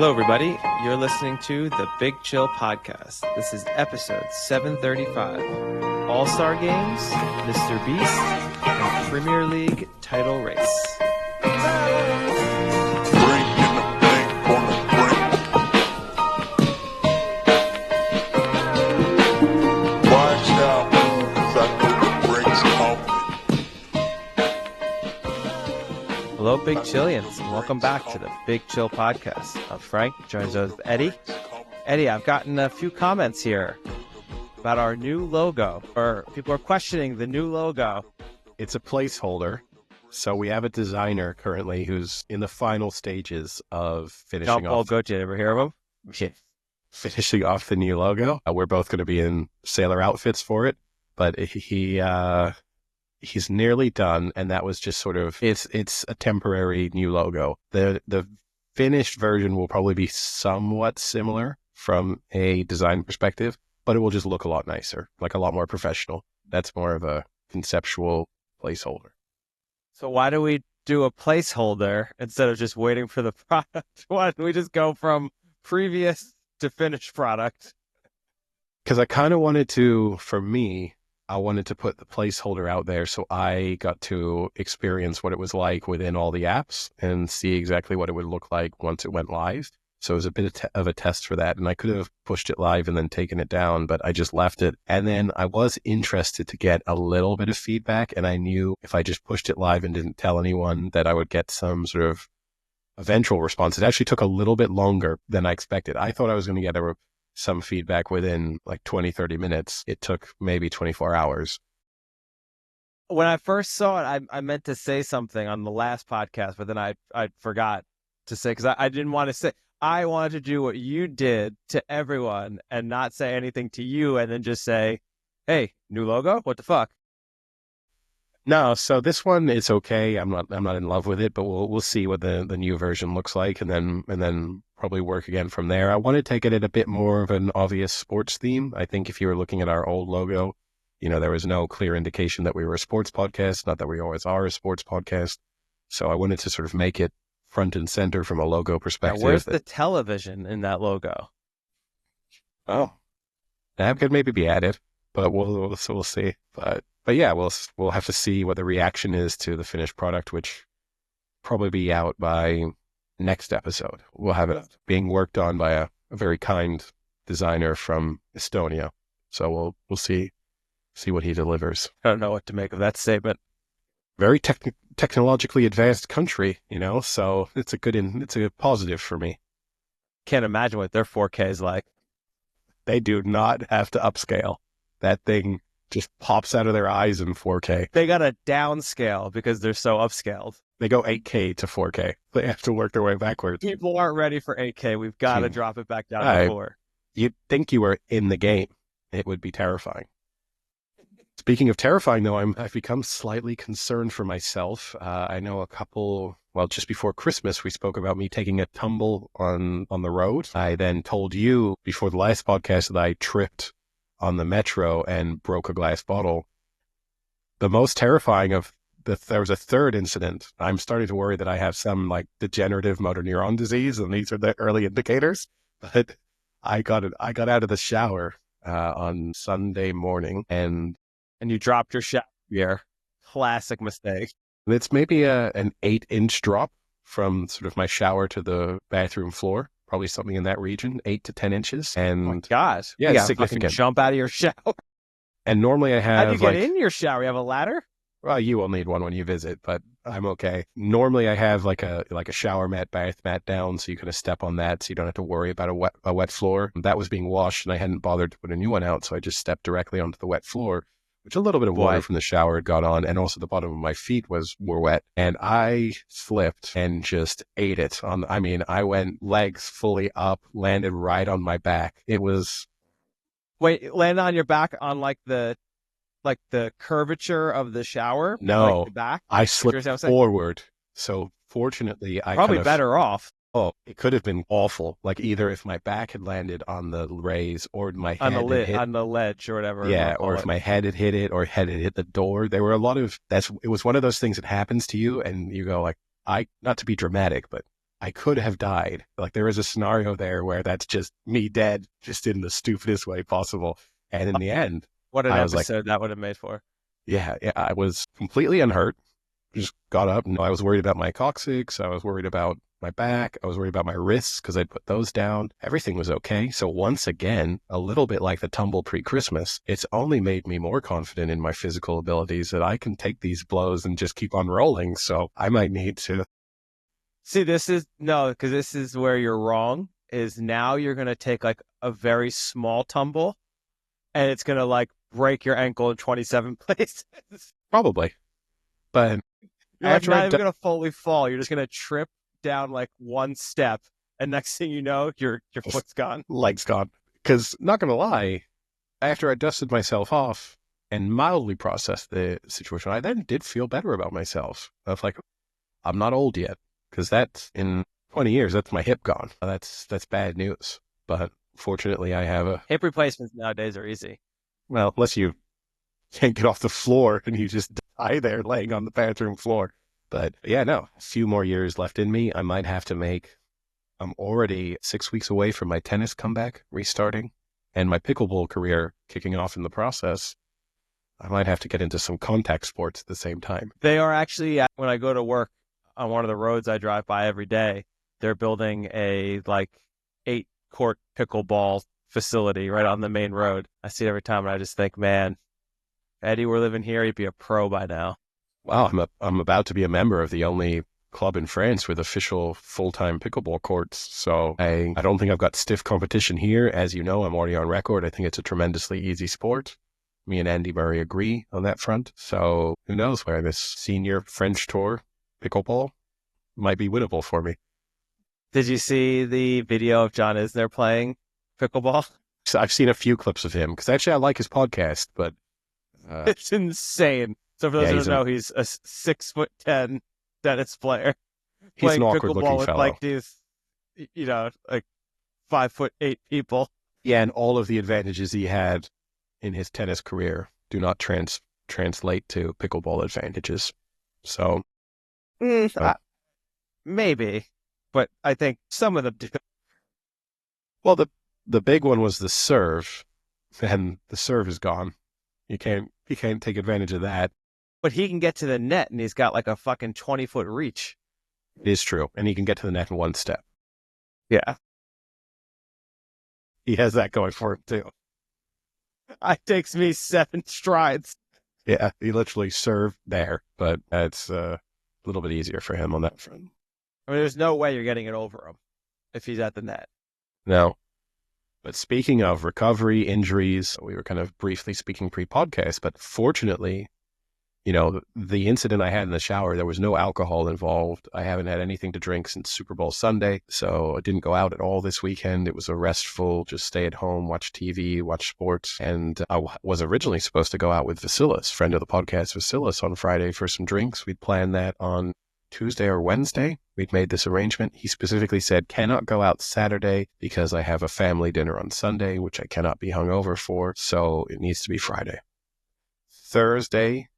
Hello, everybody. You're listening to the Big Chill Podcast. This is episode 735. All-Star Games, Mr. Beast, and Premier League title race. Hello, Big Chillians, and welcome back to the Big Chill Podcast. I'm Frank, joined with Eddie. Eddie, I've gotten a few comments here about our new logo, or people are questioning the new logo. It's a placeholder. So we have a designer currently who's in the final stages of finishing off. Gauthier, ever hear of him? Finishing off the new logo. We're both going to be in sailor outfits for it, but he's nearly done, and that was just sort of it's a temporary new logo. The finished version will probably be somewhat similar from a design perspective, but it will just look a lot nicer, like a lot more professional. That's more of a conceptual placeholder. So why do we do a placeholder instead of just waiting for the product? Why don't we just go from previous to finished product? Because I kind of wanted to, for me, I wanted to put the placeholder out there so I got to experience what it was like within all the apps and see exactly what it would look like once it went live. So it was a bit of a test for that. And I could have pushed it live and then taken it down, but I just left it. And then I was interested to get a little bit of feedback. And I knew if I just pushed it live and didn't tell anyone that I would get some sort of eventual response. It actually took a little bit longer than I expected. I thought I was going to get some feedback within like 20, 30 minutes. It took maybe 24 hours. When I first saw it, I meant to say something on the last podcast, but then I forgot to say, because I didn't want to say, I wanted to do what you did to everyone and not say anything to you and then just say, hey, new logo? What the fuck? No, so this one is okay. I'm not in love with it, but we'll see what the new version looks like, and then probably work again from there. I want to take it at a bit more of an obvious sports theme. I think if you were looking at our old logo, there was no clear indication that we were a sports podcast, not that we always are a sports podcast. So I wanted to sort of make it front and center from a logo perspective. Now, where's the television in that logo? Oh, that could maybe be added, but we'll see. But yeah, we'll have to see what the reaction is to the finished product, which probably be out by next episode. We'll have it being worked on by a very kind designer from Estonia. So we'll see what he delivers. I don't know what to make of that statement. Very technologically advanced country, so it's a positive for me. Can't imagine what their 4K is like. They do not have to upscale. That thing just pops out of their eyes in 4K. They got a downscale because they're so upscaled. They go 8K to 4K. They have to work their way backwards. People aren't ready for 8K. We've got to drop it back down to 4. You'd think you were in the game. It would be terrifying. Speaking of terrifying, though, I've become slightly concerned for myself. I know just before Christmas, we spoke about me taking a tumble on the road. I then told you before the last podcast that I tripped on the metro and broke a glass bottle. The most terrifying there was a third incident. I'm starting to worry that I have some like degenerative motor neuron disease, and these are the early indicators. But I got out of the shower on Sunday morning, and you dropped your shower. Yeah, classic mistake. It's maybe an 8-inch drop from sort of my shower to the bathroom floor. Probably something in that region, 8 to 10 inches. And oh my God. Yeah, it's significant. Jump out of your shower. And normally I have. How do you get in your shower? You have a ladder? Well, you will need one when you visit, but I'm okay. Normally I have like a shower mat, bath mat down, so you kind of step on that, so you don't have to worry about a wet floor. That was being washed, and I hadn't bothered to put a new one out, so I just stepped directly onto the wet floor, which a little bit of water from the shower had got on, and also the bottom of my feet were wet, and I slipped and just ate it. I went legs fully up, landed right on my back. It was. Wait, landed on your back on like the curvature of the shower? No, like the back? I slipped forward. So fortunately, I probably better off. Oh, it could have been awful. Like either if my back had landed on the raise or my head on the ledge or whatever. Yeah, or if my head had hit it or head had hit the door. There were a lot of it was one of those things that happens to you and you go like, not to be dramatic, but I could have died. Like there is a scenario there where that's just me dead, just in the stupidest way possible. And in the end, What an I was like, episode that would have made for. yeah, I was completely unhurt. Just got up. No, I was worried about my coccyx. I was worried about my back. I was worried about my wrists because I'd put those down. Everything was okay. So once again, a little bit like the tumble pre-Christmas, it's only made me more confident in my physical abilities that I can take these blows and just keep on rolling. So I might need to. See, because this is where you're wrong, is now you're going to take like a very small tumble and it's going to like break your ankle in 27 places. Probably. But You're like after not I've even done, going to fully fall. You're just going to trip down like one step. And next thing you know, your foot's gone. legs gone. Because not going to lie, after I dusted myself off and mildly processed the situation, I then did feel better about myself. I was like, I'm not old yet. Because that's in 20 years, that's my hip gone. That's bad news. But fortunately, I have a, Hip replacements nowadays are easy. well, unless you can't get off the floor and you just die there laying on the bathroom floor. But yeah, no, a few more years left in me. I might have to make, I'm already 6 weeks away from my tennis comeback restarting and my pickleball career kicking off in the process. I might have to get into some contact sports at the same time. They are actually, when I go to work on one of the roads I drive by every day, they're building a like 8-court pickleball facility right on the main road. I see it every time and I just think, man, Eddie were living here, he'd be a pro by now. Wow, I'm about to be a member of the only club in France with official full-time pickleball courts. So I don't think I've got stiff competition here. As you know, I'm already on record. I think it's a tremendously easy sport. Me and Andy Murray agree on that front. So who knows where this senior French tour pickleball might be winnable for me. Did you see the video of John Isner playing pickleball? So I've seen a few clips of him because actually I like his podcast, but It's insane. So for those yeah, who don't know, he's a 6'10" tennis player he's an playing awkward looking pickleball with fellow. like these, like 5'8" people. Yeah, and all of the advantages he had in his tennis career do not translate to pickleball advantages. So, Mm, uh, maybe, but I think some of them do. well, the big one was the serve, and the serve is gone. You can't take advantage of that. But he can get to the net, and he's got like a fucking 20-foot reach. It is true, and he can get to the net in one step. Yeah, He has that going for him too. it takes me 7 strides. Yeah, he literally served there, but it's a little bit easier for him on that front. I mean, there's no way you're getting it over him if he's at the net. No. But speaking of recovery, injuries, we were kind of briefly speaking pre-podcast, but fortunately, the incident I had in the shower, there was no alcohol involved. I haven't had anything to drink since Super Bowl Sunday, so I didn't go out at all this weekend. It was a restful, just stay at home, watch TV, watch sports. And I was originally supposed to go out with Vasilis, friend of the podcast, Vasilis, on Friday for some drinks. We'd planned that on Tuesday or Wednesday. We'd made this arrangement. He specifically said, cannot go out Saturday because I have a family dinner on Sunday, which I cannot be hungover for. So it needs to be Friday. Thursday,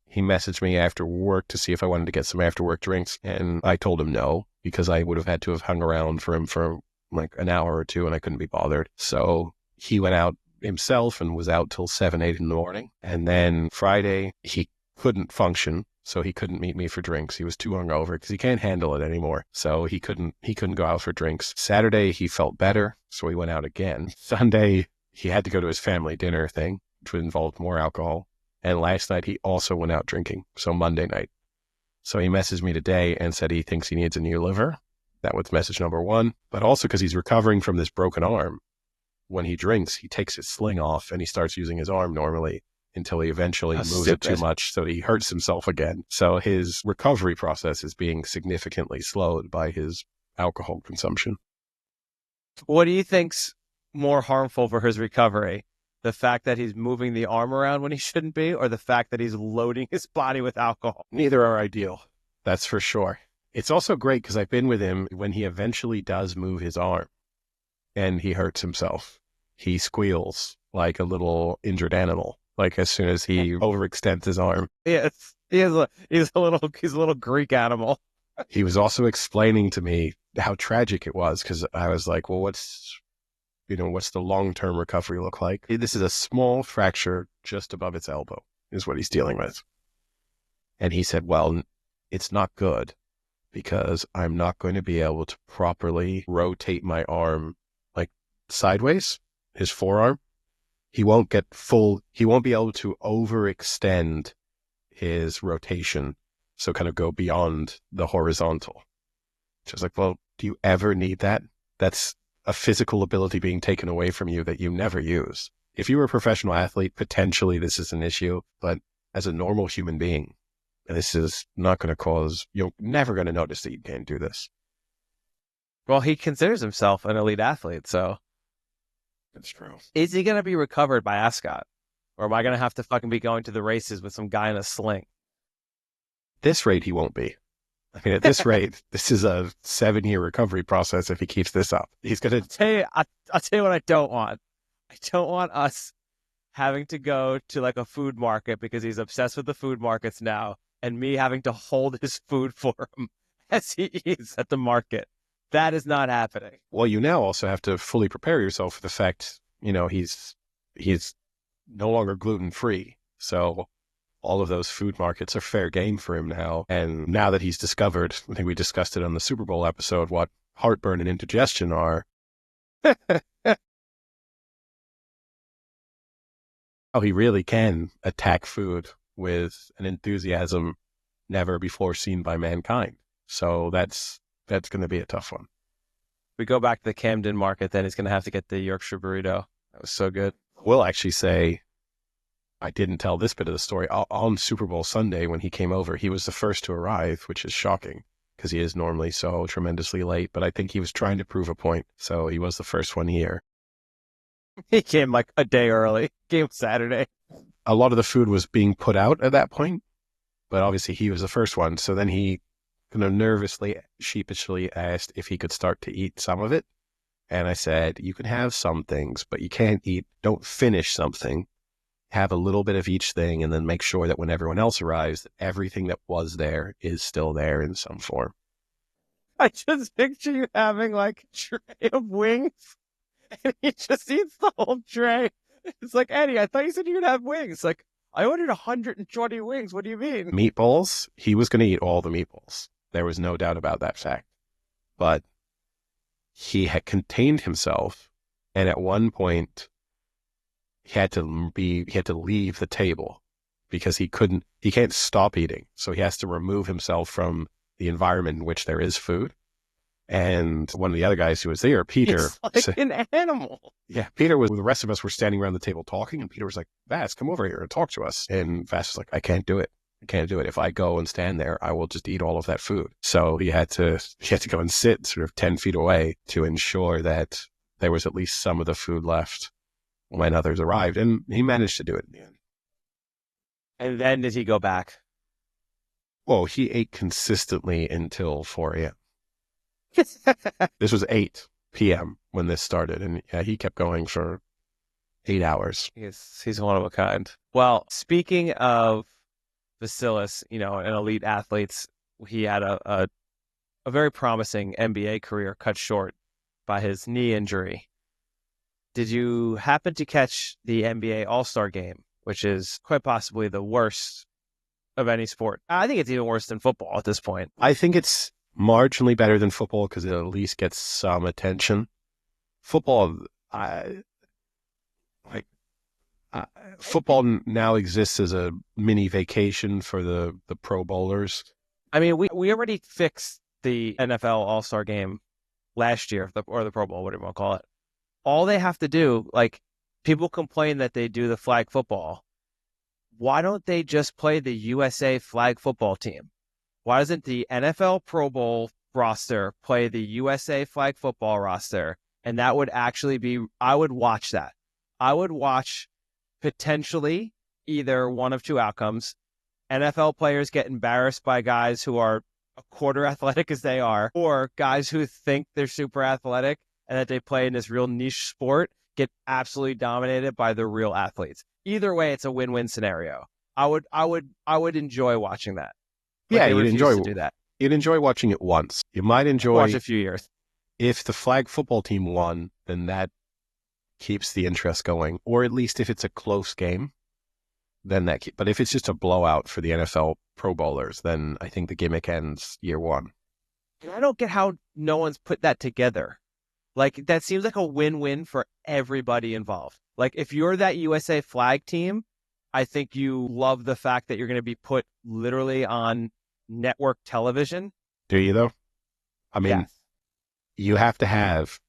he messaged me after work to see if I wanted to get some after work drinks. And I told him no, because I would have had to have hung around for him for like an hour or two and I couldn't be bothered. So he went out himself and was out till 7, 8 in the morning. And then Friday, he couldn't function. So he couldn't meet me for drinks. He was too hungover because he can't handle it anymore. So he couldn't go out for drinks. Saturday, he felt better. So he went out again. Sunday, he had to go to his family dinner thing, which would involve more alcohol. And last night, he also went out drinking. So Monday night. So he messaged me today and said he thinks he needs a new liver. That was message number one. But also because he's recovering from this broken arm. When he drinks, he takes his sling off and he starts using his arm normally until he eventually moves it too much. So he hurts himself again. So his recovery process is being significantly slowed by his alcohol consumption. What do you think's more harmful for his recovery? The fact that he's moving the arm around when he shouldn't be, or the fact that he's loading his body with alcohol? Neither are ideal. That's for sure. It's also great because I've been with him when he eventually does move his arm and he hurts himself. He squeals like a little injured animal. Like as soon as he overextends his arm. Yes, he's a little Greek animal. He was also explaining to me how tragic it was, because I was like, well, what's the long-term recovery look like? This is a small fracture just above its elbow is what he's dealing with. And he said, well, it's not good because I'm not going to be able to properly rotate my arm like sideways, his forearm. He won't be able to overextend his rotation. So kind of go beyond the horizontal. So I was like, well, do you ever need that? That's a physical ability being taken away from you that you never use. If you were a professional athlete, potentially this is an issue, but as a normal human being, this is not going to you're never going to notice that you can't do this. Well, he considers himself an elite athlete, so. That's true. Is he going to be recovered by Ascot? Or am I going to have to fucking be going to the races with some guy in a sling? This rate, he won't be. I mean, at this rate, this is a 7-year recovery process if he keeps this up. He's going to... I'll tell you what I don't want. I don't want us having to go to like a food market because he's obsessed with the food markets now, and me having to hold his food for him as he eats at the market. That is not happening. Well, you now also have to fully prepare yourself for the fact, he's no longer gluten-free. So all of those food markets are fair game for him now. And now that he's discovered, I think we discussed it on the Super Bowl episode, what heartburn and indigestion are. Oh, he really can attack food with an enthusiasm never before seen by mankind. So that's going to be a tough one. We go back to the Camden market, then he's going to have to get the Yorkshire burrito. That was so good. We'll actually say, I didn't tell this bit of the story. On Super Bowl Sunday, when he came over, he was the first to arrive, which is shocking because he is normally so tremendously late. But I think he was trying to prove a point. So he was the first one here. He came like a day early. Came Saturday. A lot of the food was being put out at that point, but obviously he was the first one. So then he kind of nervously, sheepishly asked if he could start to eat some of it. And I said, you can have some things, but you don't finish something. Have a little bit of each thing, and then make sure that when everyone else arrives, that everything that was there is still there in some form. I just picture you having like a tray of wings, and he just eats the whole tray. It's like, Eddie, I thought you said you could have wings. Like, I ordered 120 wings. What do you mean? Meatballs, he was going to eat all the meatballs. There was no doubt about that fact. But he had contained himself, and at one point he had to leave the table because he can't stop eating. So he has to remove himself from the environment in which there is food. And one of the other guys who was there, Peter, it's like an animal. Yeah, Peter the rest of us were standing around the table talking, and Peter was like, Vass, come over here and talk to us. And Vass was like, I can't do it. If I go and stand there, I will just eat all of that food. So he had to go and sit sort of 10 feet away to ensure that there was at least some of the food left when others arrived. And he managed to do it in the end. And then did he go back? Well, he ate consistently until 4 a.m. This was 8 p.m. when this started. And yeah, he kept going for 8 hours. He's one of a kind. Well, speaking of Vasilis, and elite athletes, he had a very promising NBA career cut short by his knee injury. Did you happen to catch the NBA All-Star game, which is quite possibly the worst of any sport? I think it's even worse than football at this point. I think it's marginally better than football because it at least gets some attention. Football, football now exists as a mini vacation for the Pro Bowlers. I mean, we already fixed the NFL All-Star game last year, or the Pro Bowl, whatever you want to call it. All they have to do, like, people complain that they do the flag football. Why don't they just play the USA flag football team? Why doesn't the NFL Pro Bowl roster play the USA flag football roster? And that would actually be, I would watch that. I would watch potentially either one of two outcomes. NFL players get embarrassed by guys who are a quarter athletic as they are, or guys who think they're super athletic and that they play in this real niche sport get absolutely dominated by the real athletes. Either way, it's a win-win scenario. I would enjoy watching that. Yeah, you'd enjoy to do that. You'd enjoy watching it once. You might Watch enjoy a few years. if the flag football team won, then that keeps the interest going. Or at least if it's a close game, then but if it's just a blowout for the NFL Pro Bowlers, then I think the gimmick ends year one. And I don't get how no one's put that together. Like, that seems like a win-win for everybody involved. Like, if you're that USA flag team, I think you love the fact that you're going to be put literally on network television. Do you, though? I mean, Yes. you have to have,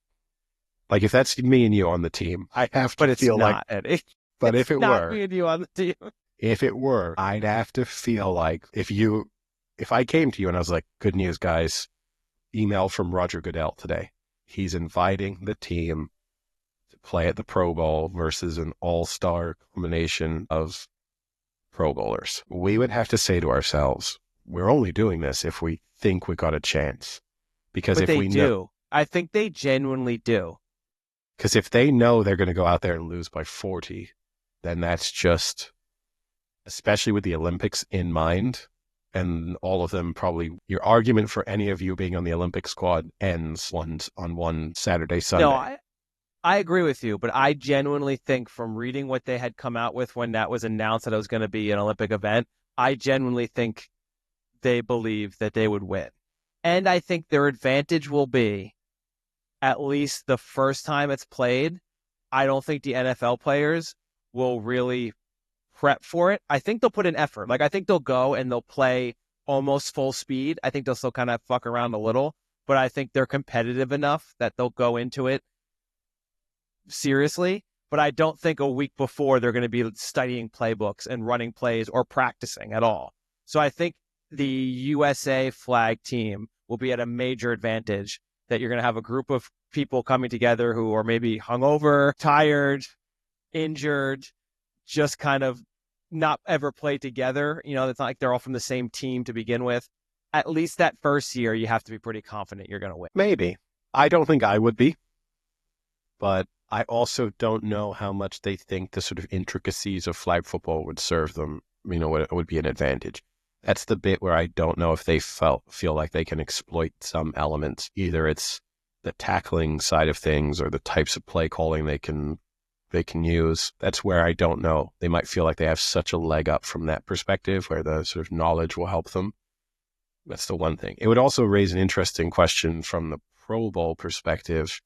like, if that's me and you on the team, I have to feel like, Eddie. but It's if it not were, me and you on the team. if it were, I'd have to feel like if I came to you and I was like, good news, guys, email from Roger Goodell today. He's inviting the team to play at the Pro Bowl versus an all-star combination of Pro Bowlers. We would have to say to ourselves, we're only doing this if we think we got a chance. Because But if they we do. know, I think they genuinely do. because if they know they're going to go out there and lose by 40, then that's just, especially with the Olympics in mind, and all of them probably, your argument for any of you being on the Olympic squad ends on one Saturday, Sunday. No, I agree with you, but I genuinely think from reading what they had come out with when that was announced that it was going to be an Olympic event, I genuinely think they believe that they would win. And I think their advantage will be, at least the first time it's played, I don't think the NFL players will really prep for it. I think they'll put in effort. Like, I think they'll go and they'll play almost full speed. I think they'll still kind of fuck around a little, but I think they're competitive enough that they'll go into it seriously. But I don't think a week before they're going to be studying playbooks and running plays or practicing at all. So I think the USA flag team will be at a major advantage, that you're going to have a group of people coming together who are maybe hungover, tired, injured, just kind of not ever played together. You know, it's not like they're all from the same team to begin with. At least that first year, you have to be pretty confident you're going to win. Maybe. I don't think I would be, but I also don't know how much they think the sort of intricacies of flag football would serve them, would be an advantage. That's the bit where I don't know if they feel like they can exploit some elements. Either it's the tackling side of things or the types of play calling they can use. That's where I don't know. They might feel like they have such a leg up from that perspective where the sort of knowledge will help them. That's the one thing. It would also raise an interesting question from the Pro Bowl perspective.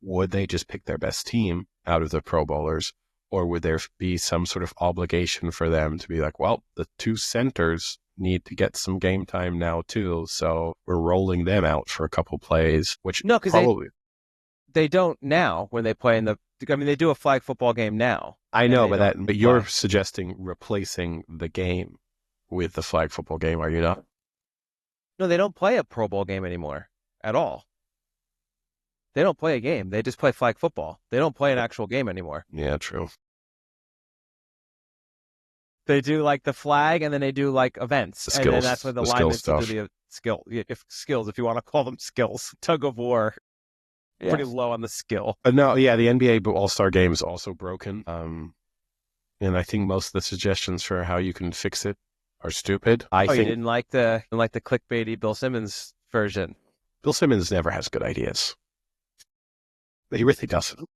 Would they just pick their best team out of the Pro Bowlers, or would there be some sort of obligation for them to be like, well, the two centers need to get some game time now too, so we're rolling them out for a couple plays, which No, because probably they don't now when they play in the. I mean, they do a flag football game now. I know, but you're suggesting replacing the game with the flag football game, are you not? No, they don't play a Pro Bowl game anymore at all. They don't play a game. They just play flag football. They don't play an actual game anymore. Yeah, true. They do like the flag, and then they do like events, The and skills, then that's when the the linemen skill do stuff. the skills, if you want to call them skills. Tug of war, pretty low on the skill. No, yeah, the NBA All-Star Game is also broken. And I think most of the suggestions for how you can fix it are stupid. I think you didn't like the clickbaity Bill Simmons version. Bill Simmons never has good ideas. He really doesn't.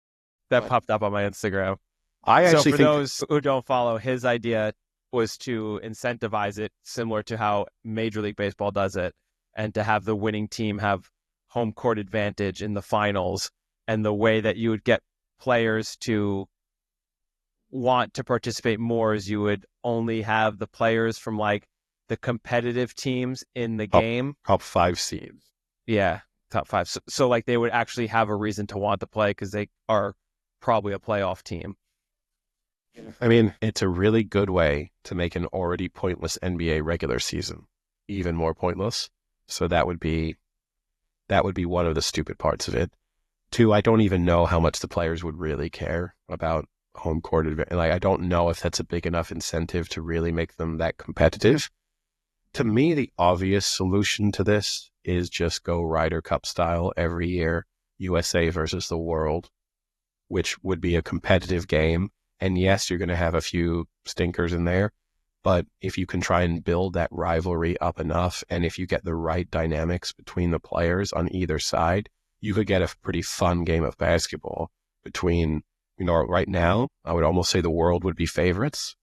That popped up on my Instagram. I actually so for think those who don't follow, his idea was to incentivize it similar to how Major League Baseball does it, and to have the winning team have home court advantage in the finals. And the way that you would get players to want to participate more is you would only have the players from like the competitive teams in the game. Top 5 seeds. Yeah, top 5. So like they would actually have a reason to want to play because they are probably a playoff team. I mean, it's a really good way to make an already pointless NBA regular season even more pointless. So that would be one of the stupid parts of it. 2, I don't even know how much the players would really care about home court advantage. Like, I don't know if that's a big enough incentive to really make them that competitive. To me, the obvious solution to this is just go Ryder Cup style every year, USA versus the world, which would be a competitive game. And yes, you're going to have a few stinkers in there, But if you can try and build that rivalry up enough, and if you get the right dynamics between the players on either side, you could get a pretty fun game of basketball between, right now, I would almost say the world would be favorites.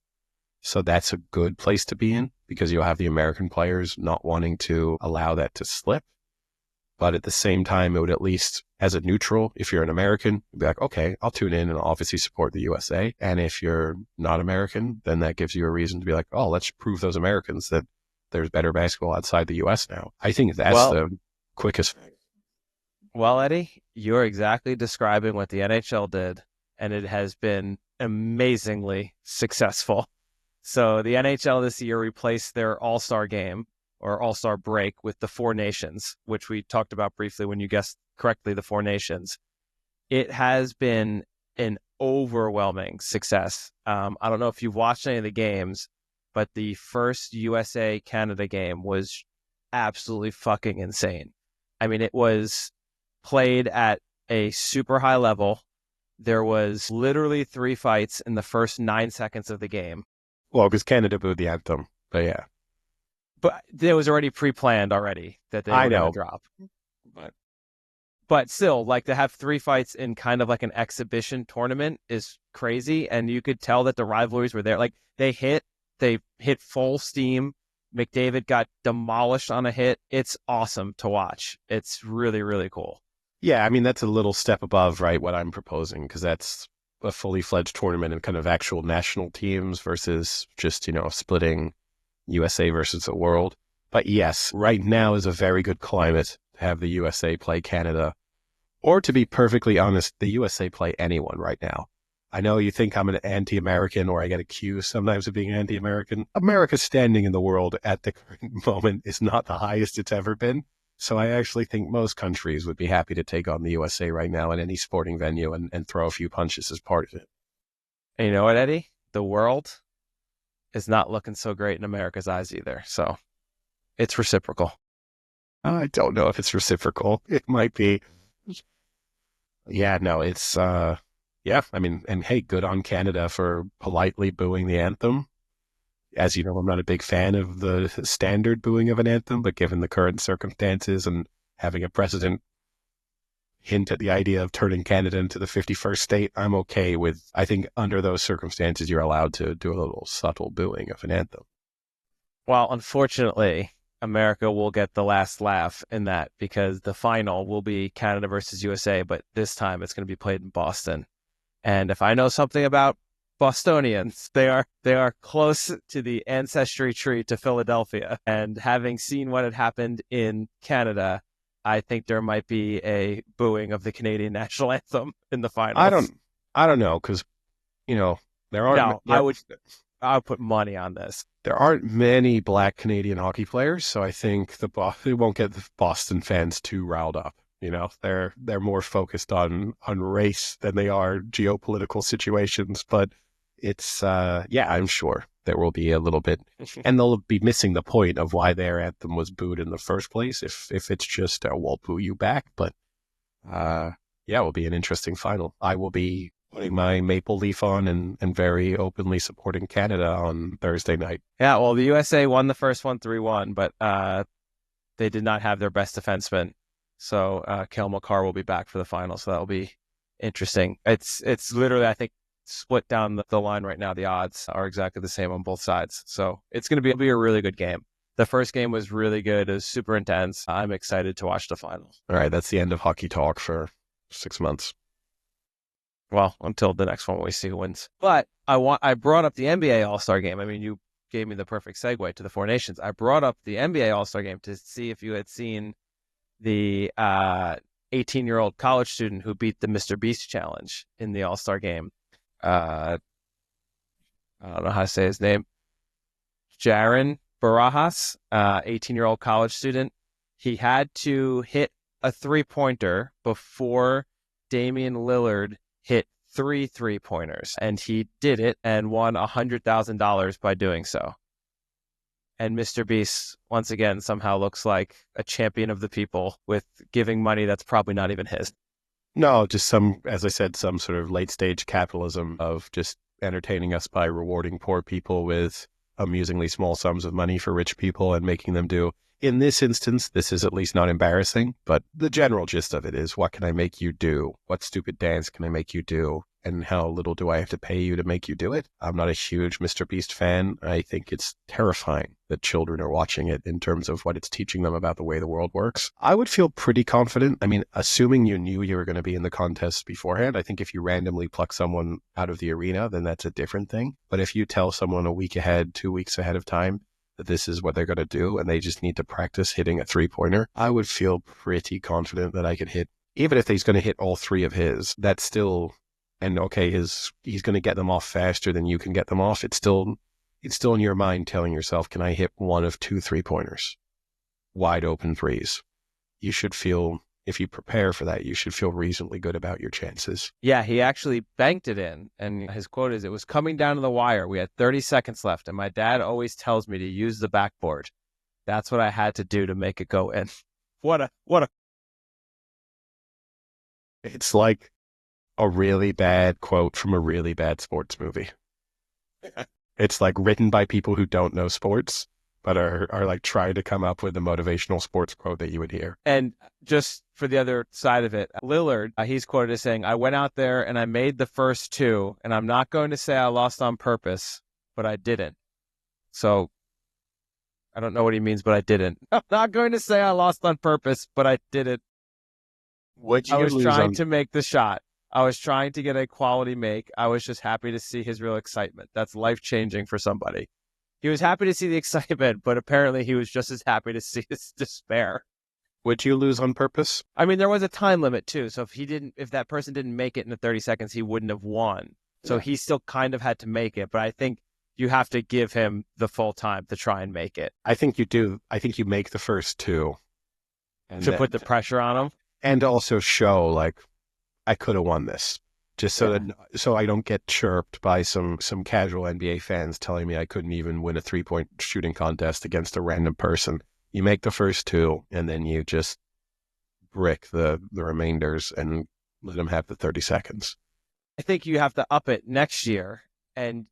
So that's a good place to be in because you'll have the American players not wanting to allow that to slip. But at the same time, it would at least, as a neutral, if you're an American, you'd be like, okay, I'll tune in and obviously support the USA. And if you're not American, then that gives you a reason to be like, oh, let's prove those Americans that there's better basketball outside the US now. I think that's the quickest. Well, Eddie, you're exactly describing what the NHL did, and it has been amazingly successful. So the NHL this year replaced their All-Star game or All-Star break with the Four Nations, which we talked about briefly when you guessed correctly, the Four Nations. It has been an overwhelming success. I don't know if you've watched any of the games, but the first USA-Canada game was absolutely fucking insane. I mean, it was played at a super high level. There was literally 3 fights in the first 9 seconds of the game. Well, because Canada booed the anthem, but yeah. But it was already pre-planned already that they were going to drop. But still, like to have 3 fights in kind of like an exhibition tournament is crazy. And you could tell that the rivalries were there. Like they hit full steam. McDavid got demolished on a hit. It's awesome to watch. It's really, really cool. Yeah, I mean, that's a little step above, right, what I'm proposing, because that's a fully fledged tournament and kind of actual national teams versus just, splitting USA versus the world. But yes, right now is a very good climate to have the USA play Canada. Or to be perfectly honest, the USA play anyone right now. I know you think I'm an anti-American or I get accused sometimes of being anti-American. America's standing in the world at the current moment is not the highest it's ever been. So I actually think most countries would be happy to take on the USA right now in any sporting venue and throw a few punches as part of it. And you know what, Eddie? The world is not looking so great in America's eyes either. So it's reciprocal. I don't know if it's reciprocal. It might be. Yeah, no, it's, yeah, I mean, and hey, good on Canada for politely booing the anthem. As you know, I'm not a big fan of the standard booing of an anthem, but given the current circumstances and having a president hint at the idea of turning Canada into the 51st state, I'm okay with, I think under those circumstances, you're allowed to do a little subtle booing of an anthem. Well, unfortunately, America will get the last laugh in that because the final will be Canada versus USA, but this time it's going to be played in Boston. And if I know something about Bostonians, they are close to the ancestry tree to Philadelphia. And having seen what had happened in Canada, I think there might be a booing of the Canadian national anthem in the finals. I don't know, because, there aren't. No, I would put money on this. There aren't many Black Canadian hockey players, so I think it won't get the Boston fans too riled up. They're more focused on race than they are geopolitical situations. But it's I'm sure there will be a little bit, and they'll be missing the point of why their anthem was booed in the first place. If it's just we'll boo you back, but it will be an interesting final. I will be putting my maple leaf on and very openly supporting Canada on Thursday night. Yeah, well, the USA won the first one 3-1, but they did not have their best defenseman. So Cale Makar will be back for the final, so that'll be interesting. It's literally, I think, split down the line right now. The odds are exactly the same on both sides. So it's going to be a really good game. The first game was really good. It was super intense. I'm excited to watch the final. All right, that's the end of hockey talk for 6 months. Well, until the next one we see who wins. But I brought up the NBA All-Star game. I mean, you gave me the perfect segue to the Four Nations. I brought up the NBA All-Star game to see if you had seen the 18-year-old college student who beat the Mr. Beast challenge in the All-Star game. I don't know how to say his name. Jaron Barajas, 18-year-old college student. He had to hit a three-pointer before Damian Lillard hit 3 3-pointers, and he did it and won $100,000 by doing so. And Mr. Beast, once again, somehow looks like a champion of the people with giving money that's probably not even his. No, just as I said, some sort of late stage capitalism of just entertaining us by rewarding poor people with amusingly small sums of money for rich people and making them do. In this instance, this is at least not embarrassing, but the general gist of it is, what can I make you do? What stupid dance can I make you do? And how little do I have to pay you to make you do it? I'm not a huge Mr. Beast fan. I think it's terrifying that children are watching it in terms of what it's teaching them about the way the world works. I would feel pretty confident. I mean, assuming you knew you were going to be in the contest beforehand, I think if you randomly pluck someone out of the arena, then that's a different thing. But if you tell someone a week ahead, 2 weeks ahead of time, that this is what they're going to do and they just need to practice hitting a 3-pointer, I would feel pretty confident that I could hit, even if he's going to hit all 3 of his, that's still, and okay, he's going to get them off faster than you can get them off. It's still in your mind telling yourself, can I hit 1 of 2 3-pointers? Wide open threes. You should feel, if you prepare for that, you should feel reasonably good about your chances. Yeah, he actually banked it in. And his quote is, it was coming down to the wire. We had 30 seconds left. And my dad always tells me to use the backboard. That's what I had to do to make it go in. What a. It's like a really bad quote from a really bad sports movie. It's like written by people who don't know sports, but are like trying to come up with a motivational sports quote that you would hear. And just for the other side of it, Lillard, he's quoted as saying, I went out there and I made the first 2, and I'm not going to say I lost on purpose, but I didn't. So I don't know what he means, but I didn't. I'm not going to say I lost on purpose, but I didn't. I was trying to make the shot. I was trying to get a quality make. I was just happy to see his real excitement. That's life-changing for somebody. He was happy to see the excitement, but apparently he was just as happy to see his despair. Would you lose on purpose? I mean, there was a time limit too. So if that person didn't make it in the 30 seconds, he wouldn't have won. So he still kind of had to make it. But I think you have to give him the full time to try and make it. I think you do. I think you make the first 2. And to put the pressure on him. And also show, like, I could have won this. Just so I don't get chirped by some casual NBA fans telling me I couldn't even win a 3-point shooting contest against a random person. You make the first 2, and then you just brick the remainders and let them have the 30 seconds. I think you have to up it next year, and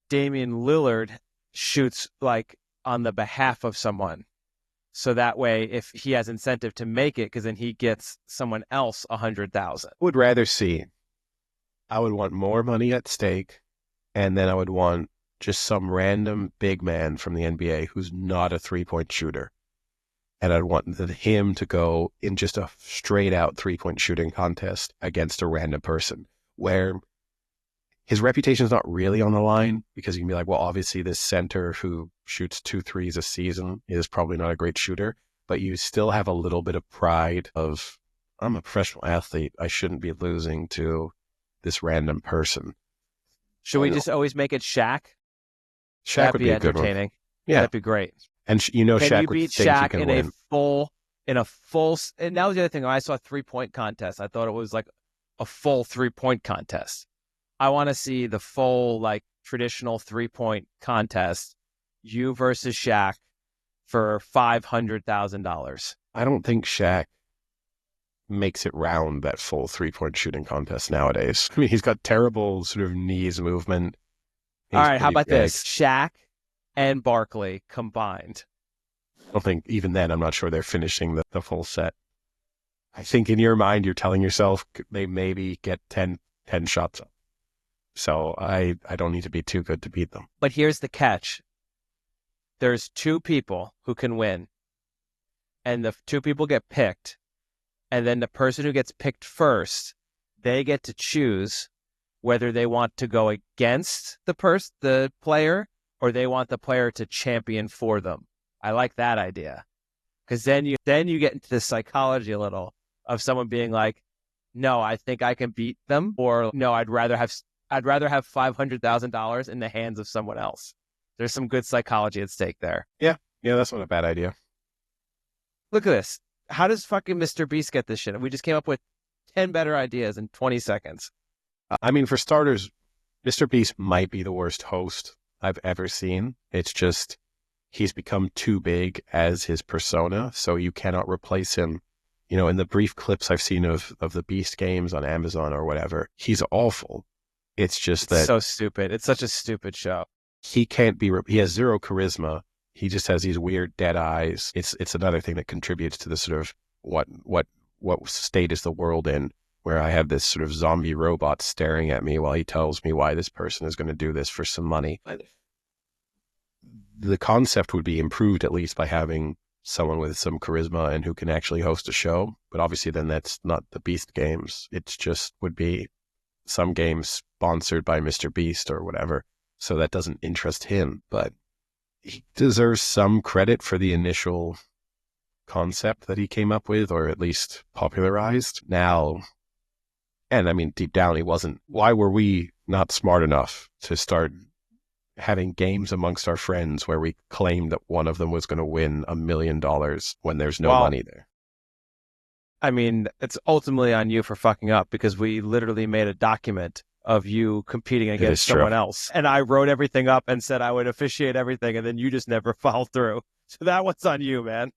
Damian Lillard shoots like on the behalf of someone. So that way, if he has incentive to make it, because then he gets someone else 100,000. Would rather see. I would want more money at stake, and then I would want just some random big man from the NBA who's not a 3-point shooter. And I'd want him to go in just a straight out 3-point shooting contest against a random person where his reputation is not really on the line, because you can be like, well, obviously this center who shoots 2 threes a season is probably not a great shooter, but you still have a little bit of pride of, I'm a professional athlete. I shouldn't be losing to this random person. Should we just always make it Shaq? Shaq would be a good one. Entertaining. Yeah, that'd be great. And Shaq would think Shaq he can in win. a full, and that was the other thing. When I saw a 3-point contest, I thought it was like a full 3-point contest. I want to see the full, like, traditional 3-point contest, you versus Shaq, for $500,000. I don't think Shaq makes it round that full 3-point shooting contest nowadays. I mean, he's got terrible sort of knees movement. All right, how about this? Shaq and Barkley combined. I don't think, even then, I'm not sure they're finishing the full set. I think in your mind, you're telling yourself they maybe get 10 shots up. So I don't need to be too good to beat them. But here's the catch. There's 2 people who can win, and the 2 people get picked, and then the person who gets picked first, they get to choose whether they want to go against the player, or they want the player to champion for them. I like that idea, because then you get into the psychology a little of someone being like, no, I think I can beat them, or no, I'd rather have $500,000 in the hands of someone else. There's some good psychology at stake there. Yeah, that's not a bad idea. Look at this. How does fucking Mr. Beast get this shit? We just came up with 10 better ideas in 20 seconds. I mean, for starters, Mr. Beast might be the worst host I've ever seen. It's just he's become too big as his persona, so you cannot replace him. You know, in the brief clips I've seen of the Beast games on Amazon or whatever, he's awful. It's just that... so stupid. It's such a stupid show. he can't be, he has zero charisma. He just has these weird dead eyes. It's another thing that contributes to the sort of what state is the world in, where I have this sort of zombie robot staring at me while he tells me why this person is going to do this for some money. The concept would be improved at least by having someone with some charisma and who can actually host a show. But obviously then that's not the Beast games. It's just would be some games sponsored by Mr. Beast or whatever. So that doesn't interest him, but he deserves some credit for the initial concept that he came up with, or at least popularized. Now, and I mean, deep down, he wasn't. Why were we not smart enough to start having games amongst our friends where we claimed that one of them was going to win $1 million when there's no Well, money there? I mean, it's ultimately on you for fucking up, because we literally made a document of you competing against someone else. And I wrote everything up and said I would officiate everything, and then you just never followed through. So that one's on you, man.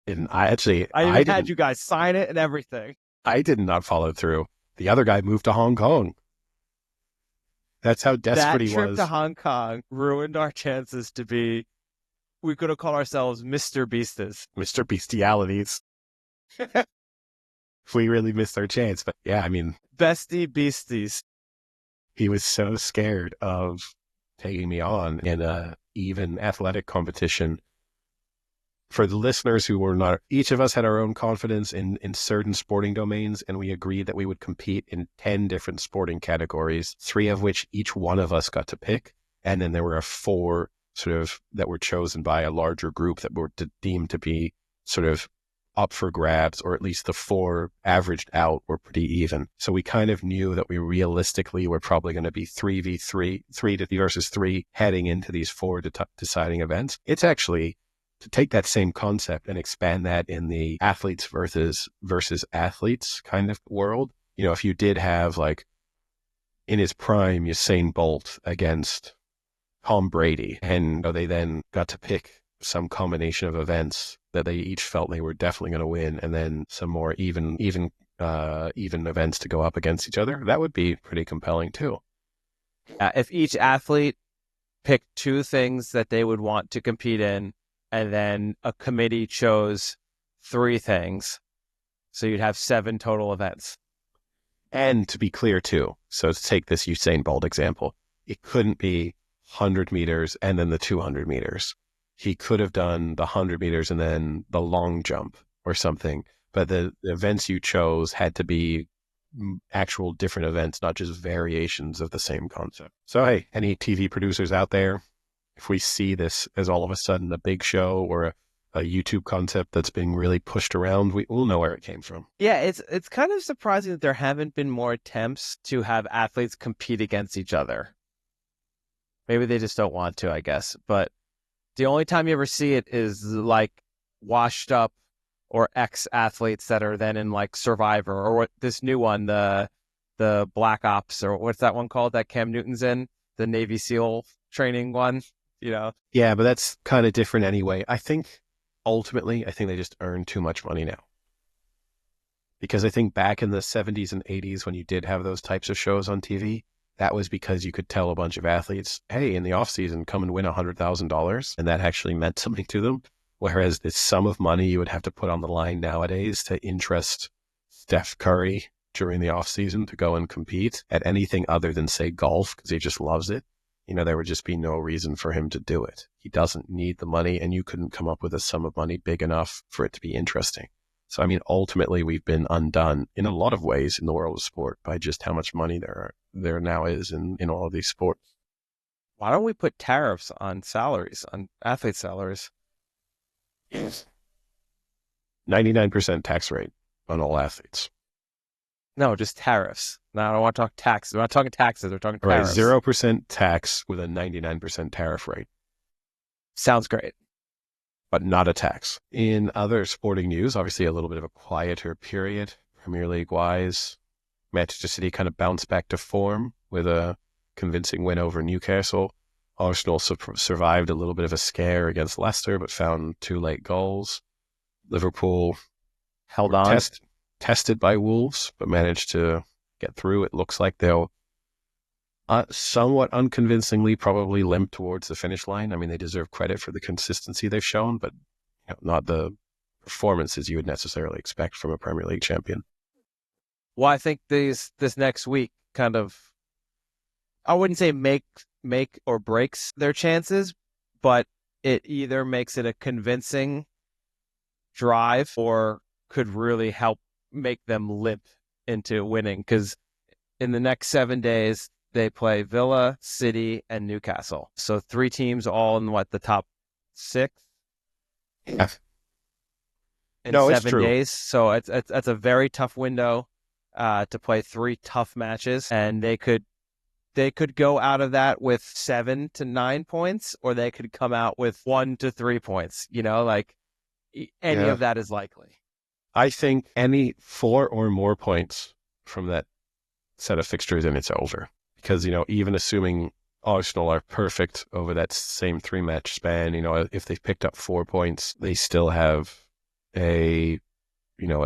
And I even had you guys sign it and everything. I did not follow through. The other guy moved to Hong Kong. That's how desperate he was. That trip to Hong Kong ruined our chances to be, we could have called ourselves Mr. Beasties. Mr. Bestialities. We really missed our chance. But yeah, I mean, Bestie Beasties. He was so scared of taking me on in a even athletic competition. For the listeners who were not, each of us had our own confidence in certain sporting domains, and we agreed that we would compete in 10 different sporting categories, 3 of which each one of us got to pick. And then there were 4 sort of that were chosen by a larger group that were deemed to be sort of up for grabs, or at least the 4 averaged out were pretty even. So we kind of knew that we realistically were probably going to be 3v3, 3 versus 3 heading into these 4 deciding events. It's actually, to take that same concept and expand that in the athletes versus athletes kind of world. You know, if you did have, like, in his prime, Usain Bolt against Tom Brady, and they then got to pick some combination of events that they each felt they were definitely going to win, and then some more even events to go up against each other, that would be pretty compelling too. If each athlete picked 2 things that they would want to compete in, and then a committee chose 3 things, so you'd have 7 total events. And to be clear too, so to take this Usain Bolt example, it couldn't be 100 meters and then the 200 meters. He could have done the 100 meters and then the long jump or something, but the events you chose had to be actual different events, not just variations of the same concept. So hey, any TV producers out there, if we see this as all of a sudden a big show or a YouTube concept that's being really pushed around, we'll know where it came from. Yeah, it's kind of surprising that there haven't been more attempts to have athletes compete against each other. Maybe they just don't want to, I guess. But the only time you ever see it is like washed up or ex-athletes that are then in like Survivor, or what this new one, the Black Ops, or what's that one called that Cam Newton's in, the Navy SEAL training one, you know? Yeah, but that's kind of different anyway. I think ultimately they just earn too much money now. Because I think back in the 70s and 80s when you did have those types of shows on TV, that was because you could tell a bunch of athletes, hey, in the off season, come and win $100,000. And that actually meant something to them. Whereas the sum of money you would have to put on the line nowadays to interest Steph Curry during the off season to go and compete at anything other than, say, golf, because he just loves it. You know, there would just be no reason for him to do it. He doesn't need the money, and you couldn't come up with a sum of money big enough for it to be interesting. So, I mean, ultimately, we've been undone in a lot of ways in the world of sport by just how much money there now is in all of these sports. Why don't we put tariffs on salaries, on athlete salaries? 99% tax rate on all athletes. No, just tariffs. No, I don't want to talk taxes. We're not talking taxes. We're talking tariffs. Right, 0% tax with a 99% tariff rate. Sounds great. But not a tax. In other sporting news, obviously a little bit of a quieter period, Premier League-wise. Manchester City kind of bounced back to form with a convincing win over Newcastle. Arsenal survived a little bit of a scare against Leicester, but found 2 late goals. Liverpool held on. Tested by Wolves, but managed to get through. It looks like they'll Somewhat unconvincingly, probably limp towards the finish line. I mean, they deserve credit for the consistency they've shown, but not the performances you would necessarily expect from a Premier League champion. Well, I think this next week kind of, I wouldn't say make or breaks their chances, but it either makes it a convincing drive or could really help make them limp into winning. Because in the next 7 days, they play Villa, City, and Newcastle. So 3 teams all in the top 6 Yeah. in No, it's 7 true. days. So it's a very tough window to play 3 tough matches, and they could go out of that with 7 to 9 points, or they could come out with 1 to 3 points. Any Yeah. of that is likely. I think any 4 or more points from that set of fixtures and it's over. Because, even assuming Arsenal are perfect over that same 3-match span, if they've picked up 4 points, they still have a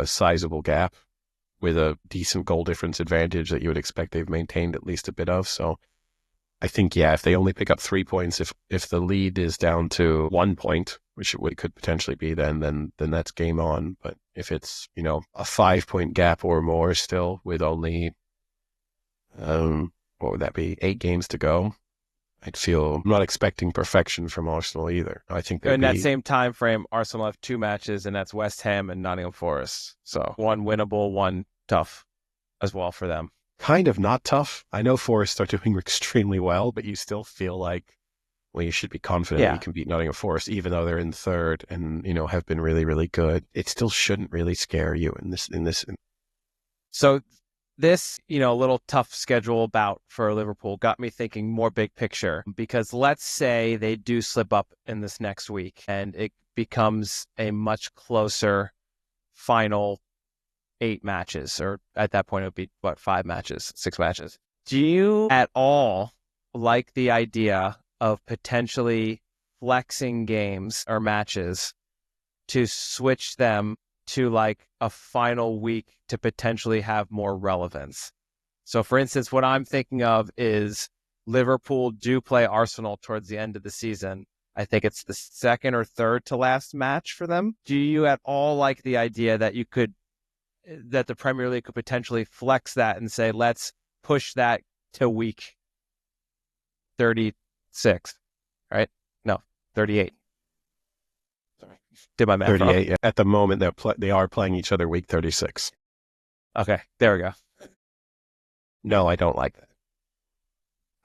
sizable gap with a decent goal difference advantage that you would expect they've maintained at least a bit of. So I think, if they only pick up 3 points, if the lead is down to 1 point, which it could potentially be, then that's game on. But if it's, a 5-point gap or more still with only, what would that be, 8 games to go, I'm not expecting perfection from Arsenal either. I think In that same time frame, Arsenal have 2 matches, and that's West Ham and Nottingham Forest. So 1 winnable, 1 tough as well for them. Kind of not tough. I know Forest are doing extremely well, but you still feel like, well, you should be confident you can beat Nottingham Forest, even though they're in third and, have been really, really good. It still shouldn't really scare you in this. So this, little tough schedule bout for Liverpool got me thinking more big picture, because let's say they do slip up in this next week and it becomes a much closer final 8 matches, or at that point it would be 5 matches, 6 matches. Do you at all like the idea of potentially flexing games or matches to switch them to a final week to potentially have more relevance? So for instance, what I'm thinking of is Liverpool do play Arsenal towards the end of the season. I think it's the second or third to last match for them. Do you at all like the idea that that the Premier League could potentially flex that and say, let's push that to week 36, right? No, 38. Sorry, did my math 38. wrong. Yeah. At the moment, they are playing each other week 36. Okay, there we go. No, I don't like that.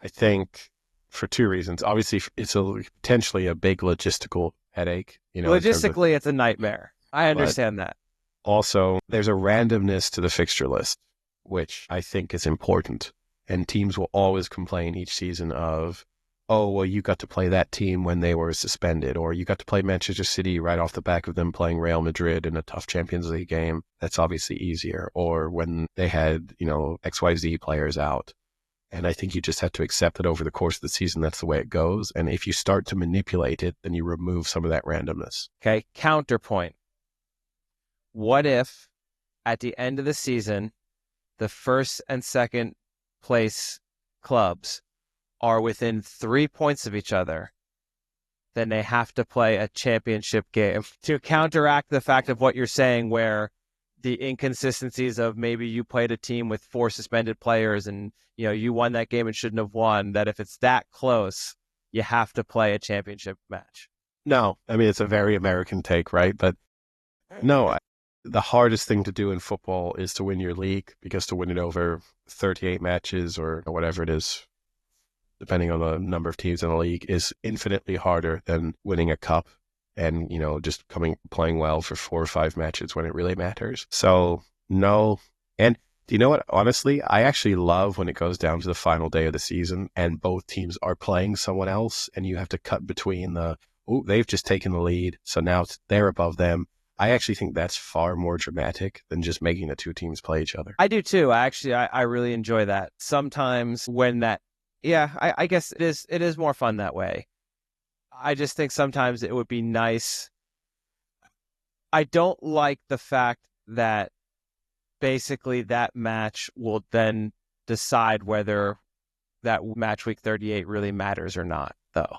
I think for 2 reasons. Obviously, it's potentially a big logistical headache. Logistically, it's a nightmare. I understand that. Also, there's a randomness to the fixture list, which I think is important. And teams will always complain each season of, oh, well, you got to play that team when they were suspended, or you got to play Manchester City right off the back of them playing Real Madrid in a tough Champions League game. That's obviously easier. Or when they had, XYZ players out. And I think you just have to accept that over the course of the season, that's the way it goes. And if you start to manipulate it, then you remove some of that randomness. Okay, counterpoint. What if at the end of the season, the first and second place clubs are within 3 points of each other? Then they have to play a championship game to counteract the fact of what you're saying, where the inconsistencies of maybe you played a team with 4 suspended players and you won that game and shouldn't have won, that if it's that close, you have to play a championship match. No, I mean, it's a very American take, right? But no, the hardest thing to do in football is to win your league, because to win it over 38 matches or whatever it is, depending on the number of teams in the league, is infinitely harder than winning a cup and, just playing well for 4 or 5 matches when it really matters. So no. And do you know what? Honestly, I actually love when it goes down to the final day of the season and both teams are playing someone else and you have to cut between they've just taken the lead, so now they're above them. I actually think that's far more dramatic than just making the 2 teams play each other. I do too. I really enjoy that. Sometimes when I guess it is more fun that way. I just think sometimes it would be nice. I don't like the fact that basically that match will then decide whether that match week 38 really matters or not, though.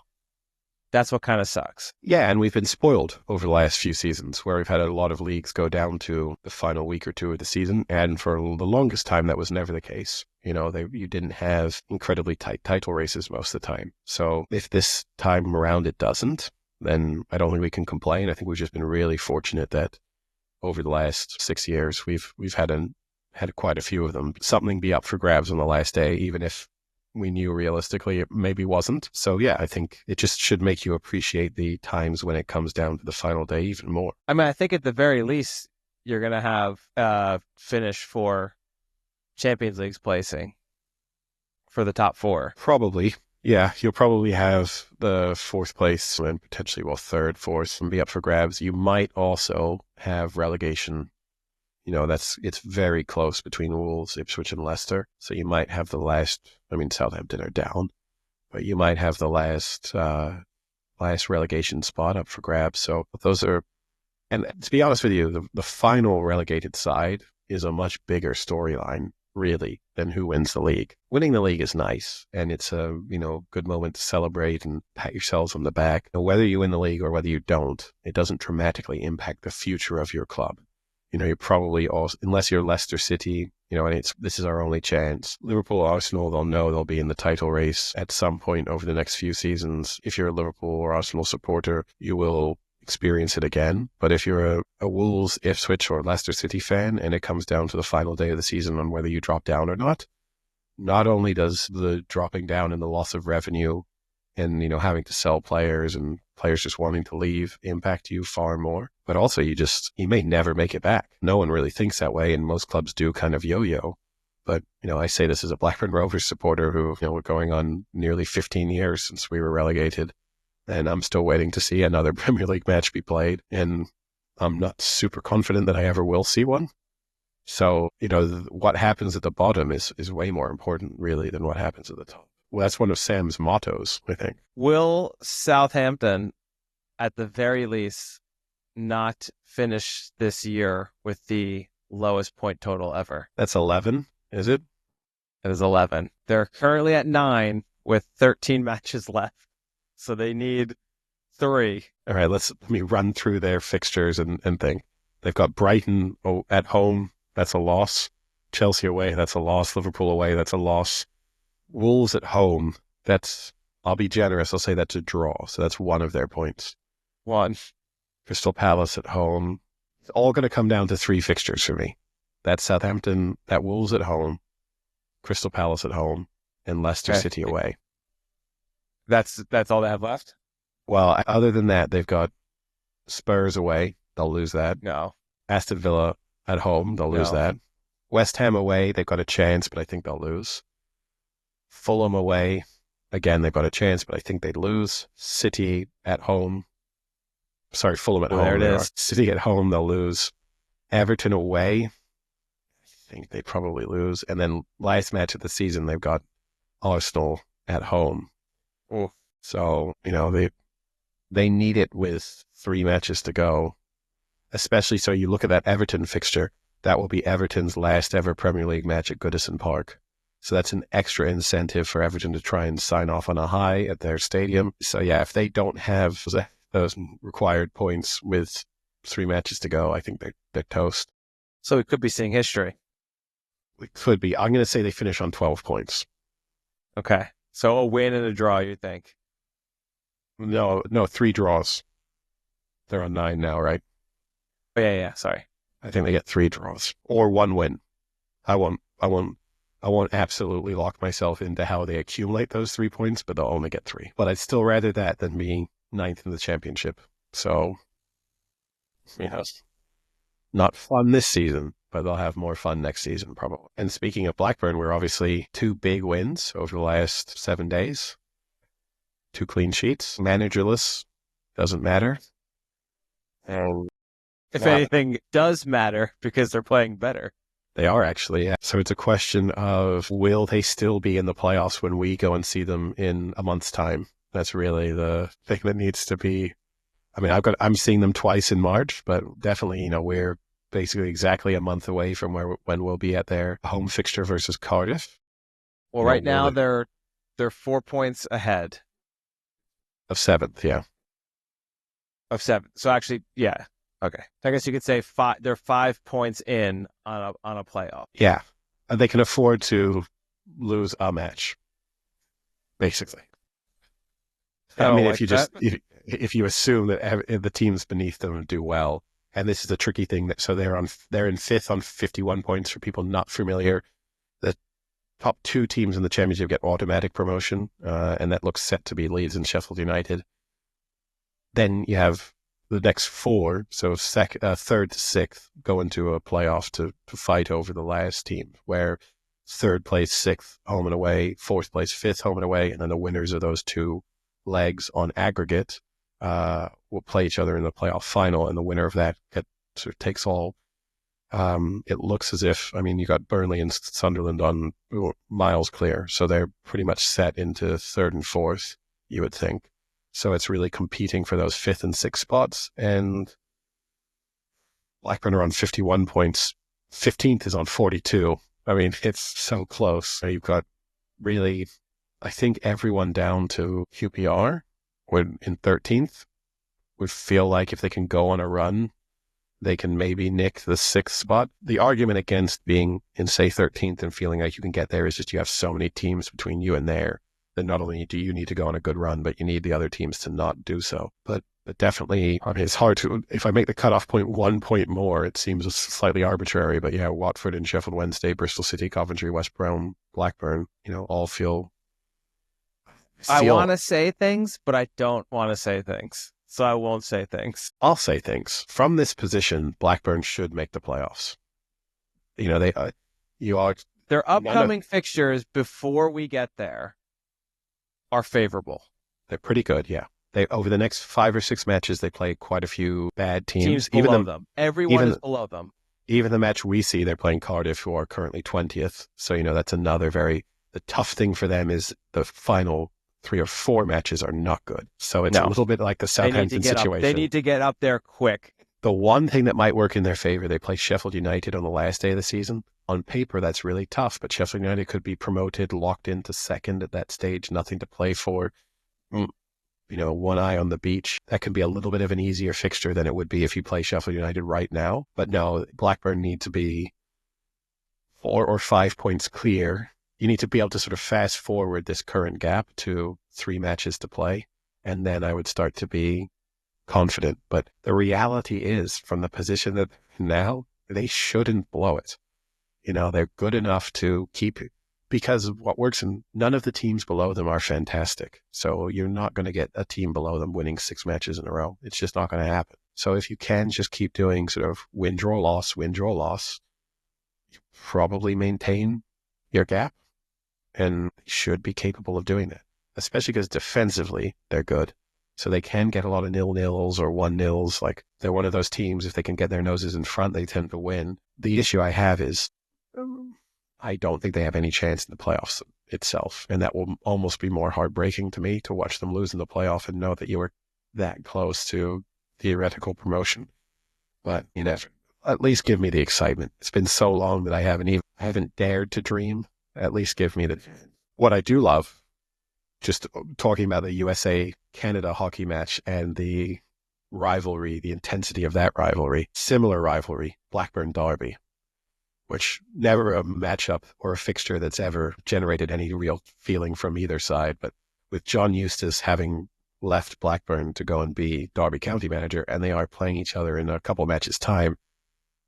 That's what kind of sucks. Yeah, and we've been spoiled over the last few seasons where we've had a lot of leagues go down to the final week or two of the season. And for the longest time, that was never the case. You didn't have incredibly tight title races most of the time. So if this time around it doesn't, then I don't think we can complain. I think we've just been really fortunate that over the last 6 years, we've had quite a few of them. Something be up for grabs on the last day, even if we knew realistically it maybe wasn't. So yeah, I think it just should make you appreciate the times when it comes down to the final day even more. I mean, I think at the very least, you're going to have finish for Champions League's placing for the top four. Probably. Yeah, you'll probably have the fourth place and potentially, third, fourth, and be up for grabs. You might also have relegation. It's very close between Wolves, Ipswich, and Leicester. So you might have Southampton are down, but you might have the last relegation spot up for grabs. So those are, and to be honest with you, the final relegated side is a much bigger storyline, really, than who wins the league. Winning the league is nice, and it's a good moment to celebrate and pat yourselves on the back. Whether you win the league or whether you don't, it doesn't dramatically impact the future of your club. You're probably also, unless you're Leicester City, and this is our only chance. Liverpool, Arsenal, they'll know they'll be in the title race at some point over the next few seasons. If you're a Liverpool or Arsenal supporter, you will experience it again. But if you're a Wolves, Ipswich, or Leicester City fan, and it comes down to the final day of the season on whether you drop down or not only does the dropping down and the loss of revenue and, having to sell players and players just wanting to leave impact you far more, but also you may never make it back. No one really thinks that way, and most clubs do kind of yo-yo. But, I say this as a Blackburn Rovers supporter who, we're going on nearly 15 years since we were relegated, and I'm still waiting to see another Premier League match be played, and I'm not super confident that I ever will see one. So, what happens at the bottom is way more important, really, than what happens at the top. Well, that's one of Sam's mottos, I think. Will Southampton, at the very least, not finish this year with the lowest point total ever? That's 11, is it? It is 11. They're currently at 9 with 13 matches left. So they need 3. All right, let me run through their fixtures and think. They've got Brighton at home. That's a loss. Chelsea away. That's a loss. Liverpool away. That's a loss. Wolves at home. I'll be generous. I'll say that's a draw. So that's one of their points. 1. Crystal Palace at home. It's all going to come down to 3 fixtures for me. That's Southampton, that Wolves at home, Crystal Palace at home, and Leicester City away. That's all they have left? Well, other than that, they've got Spurs away. They'll lose that. No. Aston Villa at home. They'll lose that. West Ham away. They've got a chance, but I think they'll lose. Fulham away. Again, they've got a chance, but I think they'd lose. City at home. Sorry, Fulham at home. There it is. City at home, they'll lose. Everton away. I think they probably lose. And then last match of the season, they've got Arsenal at home. Ooh. So, they need it with 3 matches to go. Especially so you look at that Everton fixture. That will be Everton's last ever Premier League match at Goodison Park. So that's an extra incentive for Everton to try and sign off on a high at their stadium. So yeah, if they don't have those required points with 3 matches to go, I think they're toast. So we could be seeing history. We could be. I'm going to say they finish on 12 points. Okay. So a win and a draw, you think? No, 3 draws. They're on 9 now, right? Oh, yeah. Sorry. I think they get 3 draws or 1 win. I won't absolutely lock myself into how they accumulate those 3 points, but they'll only get 3. But I'd still rather that than being 9th in the championship. So, not fun this season, but they'll have more fun next season probably. And speaking of Blackburn, we're obviously 2 big wins over the last 7 days. 2 clean sheets. Managerless. Doesn't matter. And if anything does matter because they're playing better. They are actually. Yeah. So it's a question of, will they still be in the playoffs when we go and see them in a month's time? That's really the thing that needs to be. I mean, I'm seeing them twice in March, but definitely, we're basically exactly a month away from when we'll be at their home fixture versus Cardiff. Well, right now they're They're 4 points ahead of seventh. Yeah. of seven. So actually, yeah. Okay. I guess you could say they're 5 points in on a playoff. Yeah. They can afford to lose a match, basically. I I don't mean, if like you that. just if you assume that the teams beneath them do well, and this is a tricky thing that so they're in fifth on 51 points for people not familiar. The top two teams in the championship get automatic promotion, and that looks set to be Leeds and Sheffield United. Then you have the next four, so third to sixth, go into a playoff to fight over the last team, where third place, sixth, home and away, fourth place, fifth, home and away, and then the winners of those two legs on aggregate will play each other in the playoff final, and the winner of that sort of takes all. It looks as if, I mean, you got Burnley and Sunderland on miles clear, so they're pretty much set into third and fourth, you would think. So it's really competing for those fifth and sixth spots. And Blackburn are on 51 points. 15th is on 42. I mean, it's so close. You've got really, I think everyone down to QPR in 13th would feel like if they can go on a run, they can maybe nick the sixth spot. The argument against being in, say, 13th and feeling like you can get there is just you have so many teams between you and there that not only do you need to go on a good run, but you need the other teams to not do so. But definitely, I mean, it's hard to, if I make the cutoff point 1 point more, it seems slightly arbitrary. But yeah, Watford and Sheffield Wednesday, Bristol City, Coventry, West Brom, Blackburn, all I feel want to say things, but I don't want to say things. So I won't say things. I'll say things. From this position, Blackburn should make the playoffs. Their upcoming fixtures before we get there are favorable. They're pretty good, yeah. They over the next 5 or 6 matches, they play quite a few bad teams. Below them. Everyone is below them. Even the match we see, they're playing Cardiff, who are currently 20th. So, that's another the tough thing for them is the final 3 or 4 matches are not good. So it's a little bit like the Southampton situation. They need to get up there quick. The one thing that might work in their favor, they play Sheffield United on the last day of the season. On paper, that's really tough, but Sheffield United could be promoted, locked into second at that stage, nothing to play for. One eye on the beach. That could be a little bit of an easier fixture than it would be if you play Sheffield United right now. But no, Blackburn need to be 4 or 5 points clear. You need to be able to sort of fast forward this current gap to 3 matches to play. And then I would start to be confident. But the reality is, from the position that now, they shouldn't blow it. They're good enough to keep it. Because of what works, and none of the teams below them are fantastic. So you're not going to get a team below them winning 6 matches in a row. It's just not going to happen. So if you can just keep doing sort of win, draw, loss, you probably maintain your gap and should be capable of doing that, especially because defensively they're good. So they can get a lot of 0-0s or 1-0s. Like they're one of those teams, if they can get their noses in front, they tend to win. The issue I have is I don't think they have any chance in the playoffs itself. And that will almost be more heartbreaking to me to watch them lose in the playoff and know that you were that close to theoretical promotion. But, at least give me the excitement. It's been so long that I haven't dared to dream. At least give me what I do love, just talking about the USA-Canada hockey match and the rivalry, the intensity of that rivalry, similar rivalry, Blackburn Derby, which never a matchup or a fixture that's ever generated any real feeling from either side. But with John Eustace having left Blackburn to go and be Derby County manager, and they are playing each other in a couple matches' time,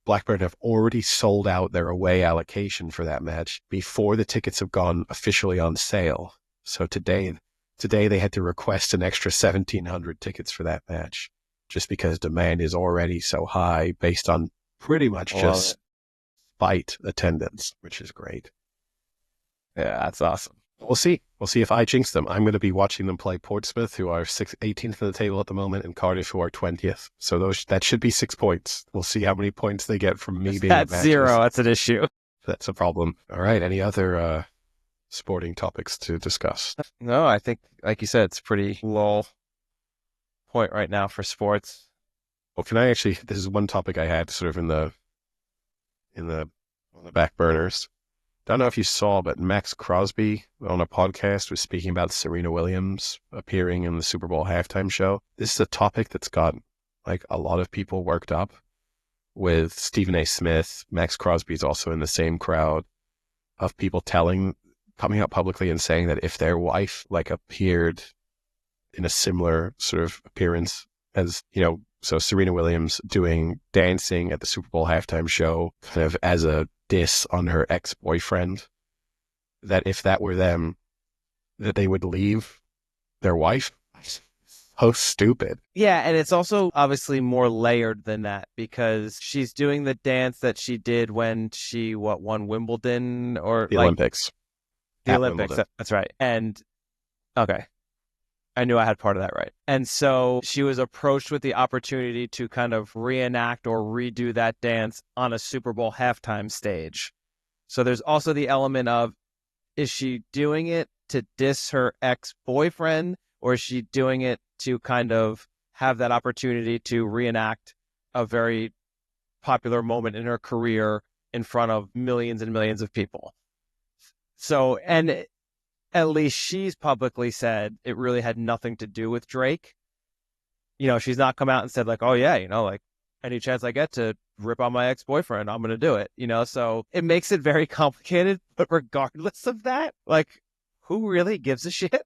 Blackburn have already sold out their away allocation for that match before the tickets have gone officially on sale. So today they had to request an extra 1,700 tickets for that match, just because demand is already so high based on pretty much just spite attendance, which is great. Yeah, that's awesome. We'll see. We'll see if I jinx them. I'm going to be watching them play Portsmouth, who are 18th in the table at the moment, and Cardiff, who are 20th. So that should be 6 points. We'll see how many points they get from me being at matches. 0. That's an issue. That's a problem. All right. Any other sporting topics to discuss? No, I think, like you said, it's pretty low point right now for sports. Well, this is one topic I had sort of on the back burners. Don't know if you saw, but Max Crosby on a podcast was speaking about Serena Williams appearing in the Super Bowl halftime show. This is a topic that's got like a lot of people worked up with Stephen A. Smith. Max Crosby's also in the same crowd of people coming out publicly and saying that if their wife like appeared in a similar sort of appearance as, so Serena Williams dancing at the Super Bowl halftime show kind of as a diss on her ex-boyfriend, that if that were them, that they would leave their wife. How stupid. Yeah, and it's also obviously more layered than that because she's doing the dance that she did when she won Wimbledon or The Olympics. The Olympics. That's right. And okay, I knew I had part of that right. And so she was approached with the opportunity to kind of reenact or redo that dance on a Super Bowl halftime stage. So there's also the element of, is she doing it to diss her ex-boyfriend, or is she doing it to kind of have that opportunity to reenact a very popular moment in her career in front of millions and millions of people? So, and at least she's publicly said it really had nothing to do with Drake. She's not come out and said like, oh yeah, like any chance I get to rip on my ex-boyfriend, I'm going to do it, so it makes it very complicated. But regardless of that, like, who really gives a shit?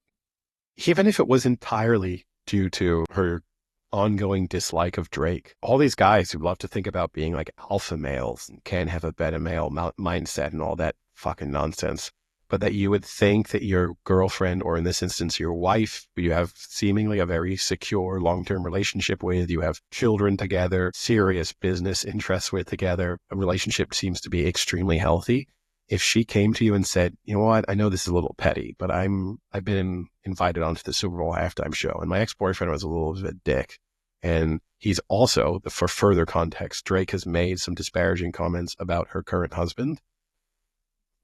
Even if it was entirely due to her ongoing dislike of Drake, all these guys who love to think about being like alpha males and can't have a beta male mindset and all that fucking nonsense, but that you would think that your girlfriend, or in this instance, your wife, who you have seemingly a very secure long-term relationship with, you have children together, serious business interests with together, a relationship seems to be extremely healthy. If she came to you and said, you know what, I know this is a little petty, but I've been invited onto the Super Bowl halftime show, and my ex-boyfriend was a little bit of a dick. And he's also, for further context, Drake has made some disparaging comments about her current husband.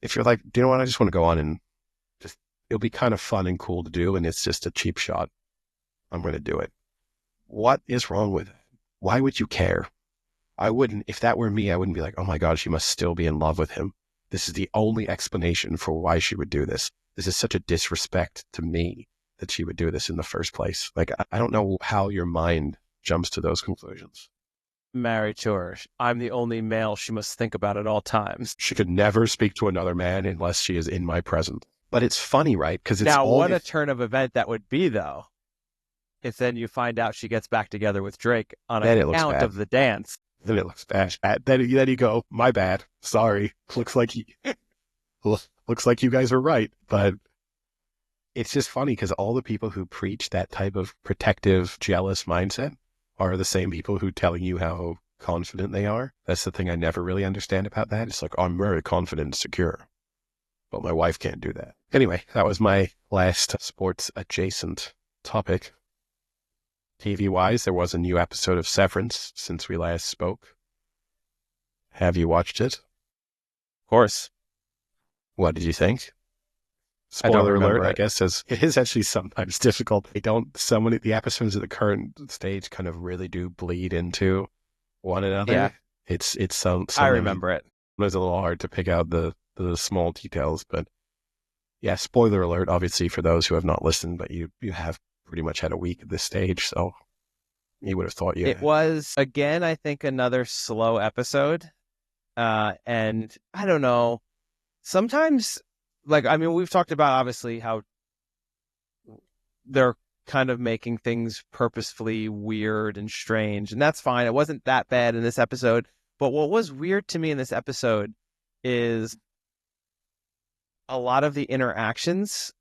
If you're like, do you know what, I just want to go on and it'll be kind of fun and cool to do, and it's just a cheap shot, I'm going to do it. What is wrong with it? Why would you care? I wouldn't, if that were me, I wouldn't be like, oh my God, she must still be in love with him. This is the only explanation for why she would do this. This is such a disrespect to me that she would do this in the first place. Like, I don't know how your mind jumps to those conclusions. Married to her. I'm the only male she must think about at all times. She could never speak to another man unless she is in my presence. But it's funny, right? Because it's now, what a turn of event that would be, though, if then you find out she gets back together with Drake on account of the dance. Then it looks bad. Then you go, my bad. Sorry. Looks like you guys are right. But it's just funny because all the people who preach that type of protective, jealous mindset are the same people who telling you how confident they are. That's the thing I never really understand about that. It's like, oh, I'm very confident and secure, but my wife can't do that. Anyway, that was my last sports adjacent topic. TV-wise, there was a new episode of Severance since we last spoke. Have you watched it? Of course. What did you think? Spoiler alert, I guess, as it is actually sometimes difficult. The episodes at the current stage kind of really do bleed into one another. Yeah. It's some I remember it. It's a little hard to pick out the small details, but yeah, spoiler alert, obviously, for those who have not listened, but you have pretty much had a week at this stage, so you would have thought It was, again, I think, another slow episode. And I don't know, sometimes, we've talked about, obviously, how they're kind of making things purposefully weird and strange, and that's fine. It wasn't that bad in this episode, but what was weird to me in this episode is a lot of the interactions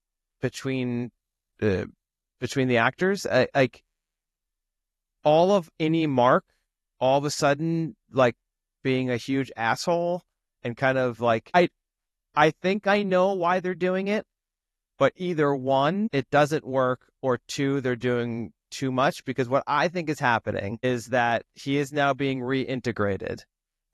between the actors, like all of any Mark, all of a sudden, like being a huge asshole and kind of like, I think I know why they're doing it, but either one, it doesn't work, or two, they're doing too much, because what I think is happening is that he is now being reintegrated.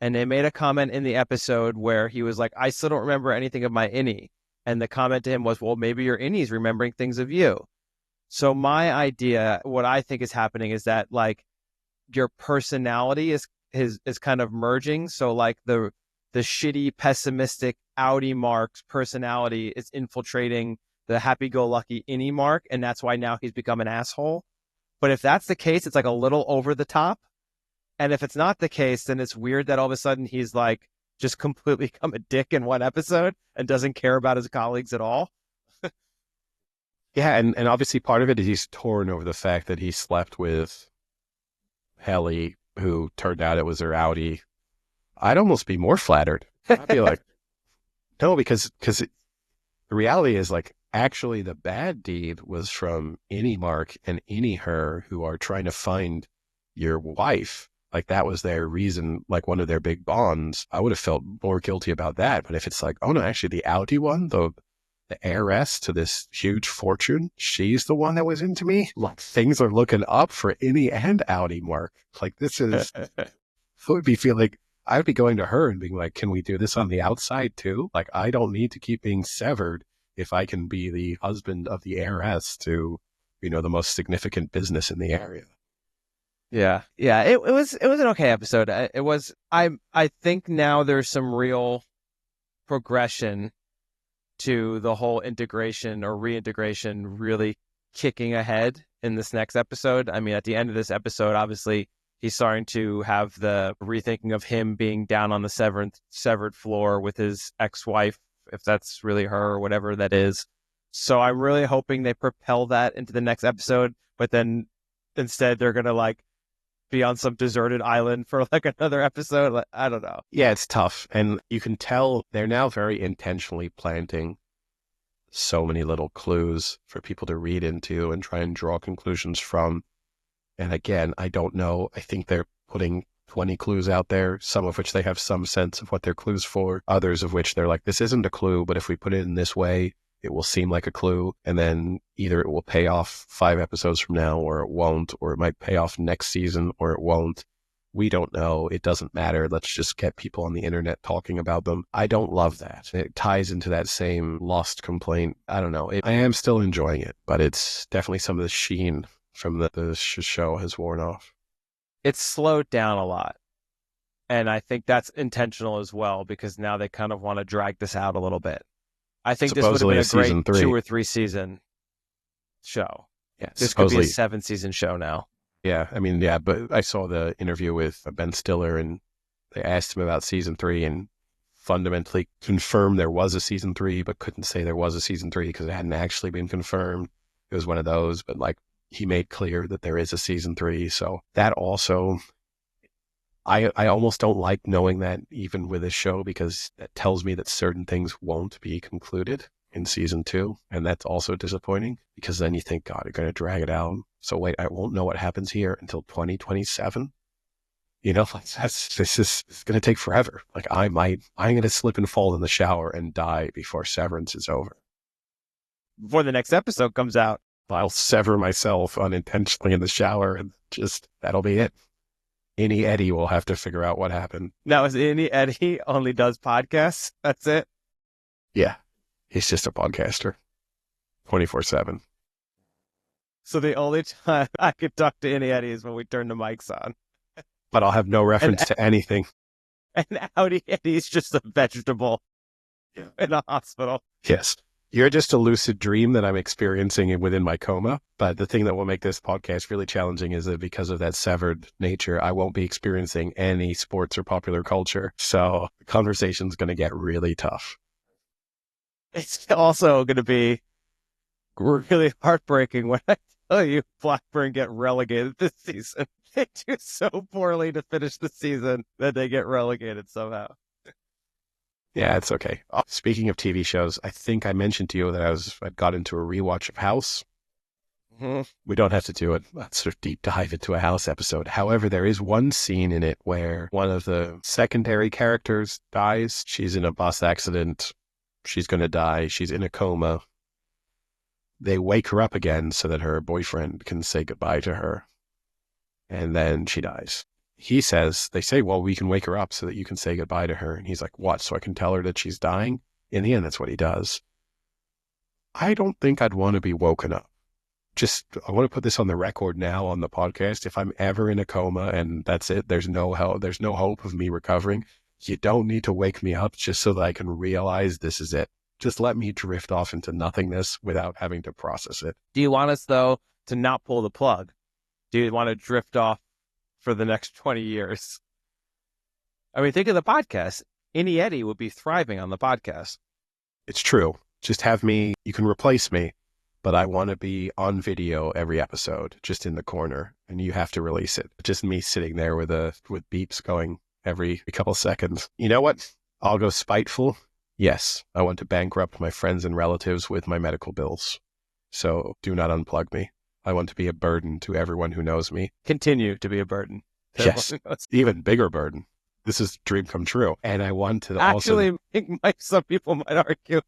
And they made a comment in the episode where he was like, I still don't remember anything of my innie. And the comment to him was, well, maybe your innie's remembering things of you. So my idea, what I think is happening is that like your personality is kind of merging. So like the the shitty, pessimistic Audi Mark's personality is infiltrating the happy-go-lucky Innie Mark, and that's why now he's become an asshole. But if that's the case, it's like a little over the top. And if it's not the case, then it's weird that all of a sudden he's like just completely become a dick in one episode and doesn't care about his colleagues at all. Yeah, and obviously part of it is he's torn over the fact that he slept with Helly, who turned out it was her Audi. I'd almost be more flattered. I'd be like, no, because the reality is like actually the bad deed was from Innie Mark and Innie Her, who are trying to find your wife. Like that was their reason, like one of their big bonds. I would have felt more guilty about that. But if it's like, oh no, actually the Audi one, the heiress to this huge fortune, she's the one that was into me. Like things are looking up for Innie and Audi Mark. Like this is, I would be feeling, I would be going to her and being like, can we do this on the outside too? Like I don't need to keep being severed if I can be the husband of the heiress to, the most significant business in the area. Yeah. It was an okay episode. I think now there's some real progression to the whole integration or reintegration really kicking ahead in this next episode. I mean, at the end of this episode, obviously he's starting to have the rethinking of him being down on the severed floor with his ex-wife, if that's really her or whatever that is. So I'm really hoping they propel that into the next episode, but then instead they're going to like be on some deserted island for like another episode. Like, I don't know. Yeah, it's tough. And you can tell they're now very intentionally planting so many little clues for people to read into and try and draw conclusions from. And again, I don't know. I think they're putting 20 clues out there, some of which they have some sense of what they're clues for, others of which they're like, this isn't a clue, but if we put it in this way, it will seem like a clue. And then either it will pay off 5 episodes from now or it won't, or it might pay off next season or it won't. We don't know. It doesn't matter. Let's just get people on the internet talking about them. I don't love that. It ties into that same lost complaint. I don't know. I am still enjoying it, but it's definitely some of the sheen from the show has worn off. It's slowed down a lot. And I think that's intentional as well, because now they kind of want to drag this out a little bit. I think supposedly this would have been a great 2 or 3 season show. Yeah, this could be a 7-season show now. Yeah, I mean, yeah, but I saw the interview with Ben Stiller and they asked him about season 3 and fundamentally confirmed there was a season 3, but couldn't say there was a season 3 because it hadn't actually been confirmed. It was one of those, but like he made clear that there is a season 3. So that also, I almost don't like knowing that even with a show, because that tells me that certain things won't be concluded in season 2. And that's also disappointing because then you think, God, you're going to drag it out. So wait, I won't know what happens here until 2027. This is going to take forever. Like I'm going to slip and fall in the shower and die before Severance is over. Before the next episode comes out. I'll sever myself unintentionally in the shower and that'll be it. Innie Eddie will have to figure out what happened. Now, is Innie Eddie only does podcasts? That's it? Yeah. He's just a podcaster. 24/7. So the only time I could talk to Innie Eddie is when we turn the mics on. But I'll have no reference to anything. And Audi Eddie's just a vegetable in a hospital. Yes. You're just a lucid dream that I'm experiencing within my coma. But the thing that will make this podcast really challenging is that because of that severed nature, I won't be experiencing any sports or popular culture. So the conversation's going to get really tough. It's also going to be really heartbreaking when I tell you Blackburn get relegated this season. They do so poorly to finish the season that they get relegated somehow. Yeah, it's okay. Speaking of TV shows, I think I mentioned to you that I'd got into a rewatch of House. Mm-hmm. We don't have to do a sort of deep dive into a House episode. However, there is one scene in it where one of the secondary characters dies. She's in a bus accident. She's going to die. She's in a coma. They wake her up again so that her boyfriend can say goodbye to her. And then she dies. They say, well, we can wake her up so that you can say goodbye to her. And he's like, what? So I can tell her that she's dying? In the end, that's what he does. I don't think I'd want to be woken up. I want to put this on the record now on the podcast. If I'm ever in a coma and that's it, there's no hope of me recovering, You don't need to wake me up just so that I can realize this is it. Just let me drift off into nothingness without having to process it. Do you want us, though, to not pull the plug? Do you want to drift off for the next 20 years? I mean, think of the podcast. Innie Eddie would be thriving on the podcast. It's true. Just have me, you can replace me, but I want to be on video every episode, just in the corner, and you have to release it. Just me sitting there with beeps going every couple seconds. You know what? I'll go spiteful. Yes, I want to bankrupt my friends and relatives with my medical bills. So do not unplug me. I want to be a burden to everyone who knows me. Continue to be a burden. Yes, even bigger burden. This is a dream come true. And I want to actually some people might argue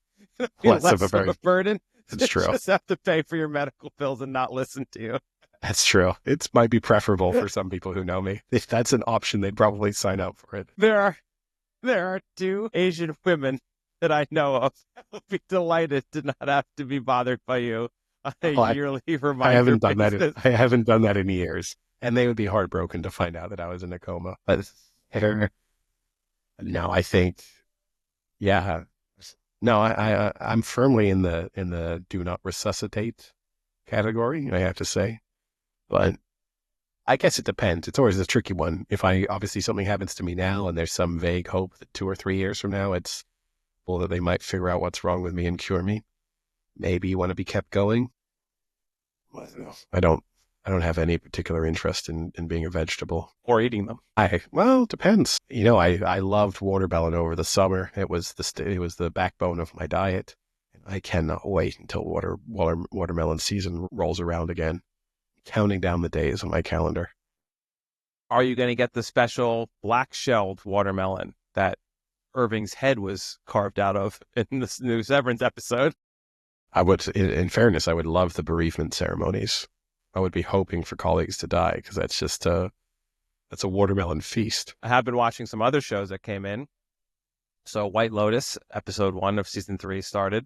less of a burden. It's true. Just have to pay for your medical bills and not listen to you. That's true. It might be preferable for some people who know me. If that's an option, they'd probably sign up for it. There are 2 Asian women that I know of that would be delighted to not have to be bothered by you on a yearly reminder. I haven't done that in years. And they would be heartbroken to find out that I was in a coma. But no, I think, yeah. No, I'm firmly in the do not resuscitate category, I have to say. But I guess it depends. It's always a tricky one. If obviously something happens to me now and there's some vague hope that 2 or 3 years from now, it's well that they might figure out what's wrong with me and cure me. Maybe you want to be kept going. I don't have any particular interest in being a vegetable or eating them. Well, it depends. I loved watermelon over the summer. It was the backbone of my diet. I cannot wait until watermelon season rolls around again. Counting down the days on my calendar. Are you going to get the special black-shelled watermelon that Irving's head was carved out of in this new Severance episode? I would, in fairness, I would love the bereavement ceremonies. I would be hoping for colleagues to die because that's just that's a watermelon feast. I have been watching some other shows that came in. So White Lotus, episode 1 of season 3 started.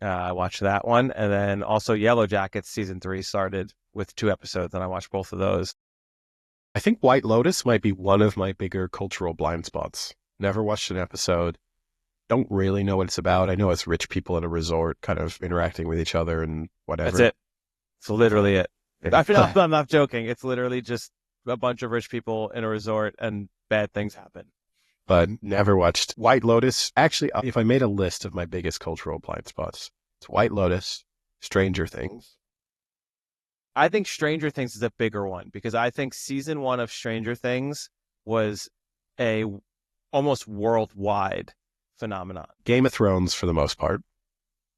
I watched that one. And then also Yellow Jackets season 3 started with 2 episodes, and I watched both of those. I think White Lotus might be one of my bigger cultural blind spots. Never watched an episode. Don't really know what it's about. I know it's rich people at a resort kind of interacting with each other and whatever. That's it. It's literally it. I'm not joking. It's literally just a bunch of rich people in a resort and bad things happen. But never watched White Lotus. Actually, if I made a list of my biggest cultural blind spots, it's White Lotus, Stranger Things. I think Stranger Things is a bigger one because I think season 1 of Stranger Things was a almost worldwide phenomenon. Game of Thrones for the most part.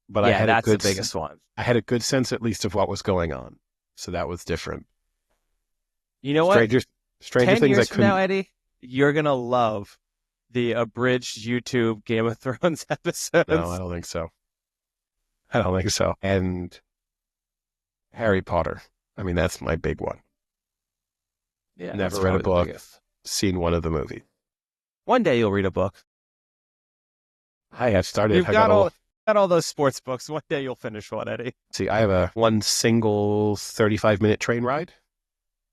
But yeah, that's the biggest one. I had a good sense at least of what was going on. So that was different. You know what? Stranger 10 Things years from now, Eddie, you're going to love the abridged YouTube Game of Thrones episodes. No, I don't think so. And Harry Potter. I mean, that's my big one. Yeah, never read a book, seen one of the movies. One day you'll read a book. I have started. You've got all those sports books. One day you'll finish one, Eddie. See, I have one single 35-minute train ride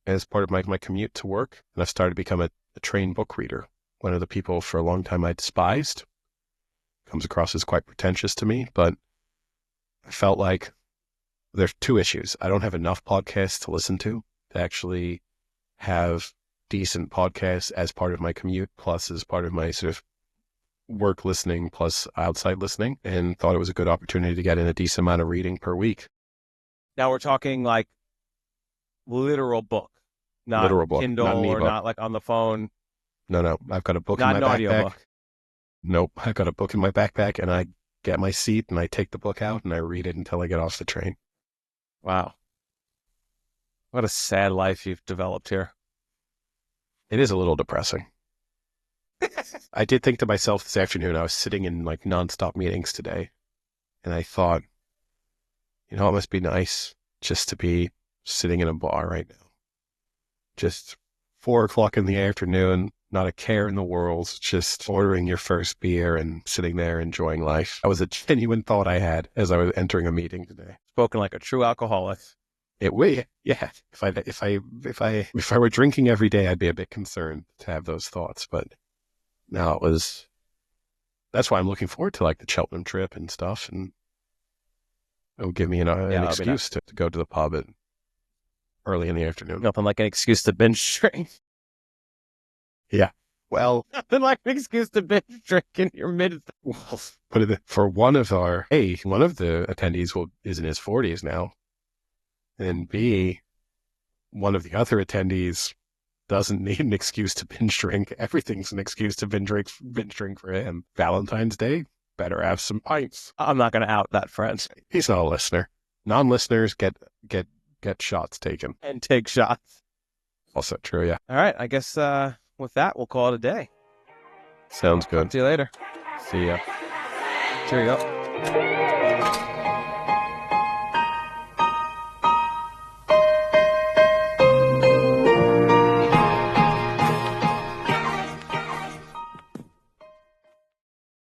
as part of my commute to work. And I've started to become a train book reader. One of the people for a long time I despised. Comes across as quite pretentious to me, but I felt like there's 2 issues. I don't have enough podcasts to listen to actually have decent podcasts as part of my commute, plus as part of my sort of work listening, plus outside listening, and thought it was a good opportunity to get in a decent amount of reading per week. Now we're talking like literal book, not literal book, Kindle, not or not like on the phone. No. I've got a book in my backpack. Not an audiobook. Nope. I've got a book in my backpack, and I get my seat, and I take the book out, and I read it until I get off the train. Wow. What a sad life you've developed here. It is a little depressing. I did think to myself this afternoon, I was sitting in like nonstop meetings today, and I thought, it must be nice just to be sitting in a bar right now. Just 4:00 in the afternoon, not a care in the world, just ordering your first beer and sitting there enjoying life. That was a genuine thought I had as I was entering a meeting today. Spoken like a true alcoholic. Yeah. If I were drinking every day, I'd be a bit concerned to have those thoughts, but No, that's why I'm looking forward to like the Cheltenham trip and stuff. And it will give me an excuse to go to the pub early in the afternoon. Nothing like an excuse to binge drink. Yeah. Well, nothing like an excuse to binge drink in your mid. Well, for one of the attendees is in his 40s now, and B, one of the other attendees doesn't need an excuse to binge drink. Everything's an excuse to binge drink for him. Valentine's Day, better have some pints. I'm not going to out that friend. He's not a listener. Non-listeners get shots taken and take shots. Also true, yeah. All right, I guess with that we'll call it a day. Sounds good. Talk to you later. See ya. Cheerio.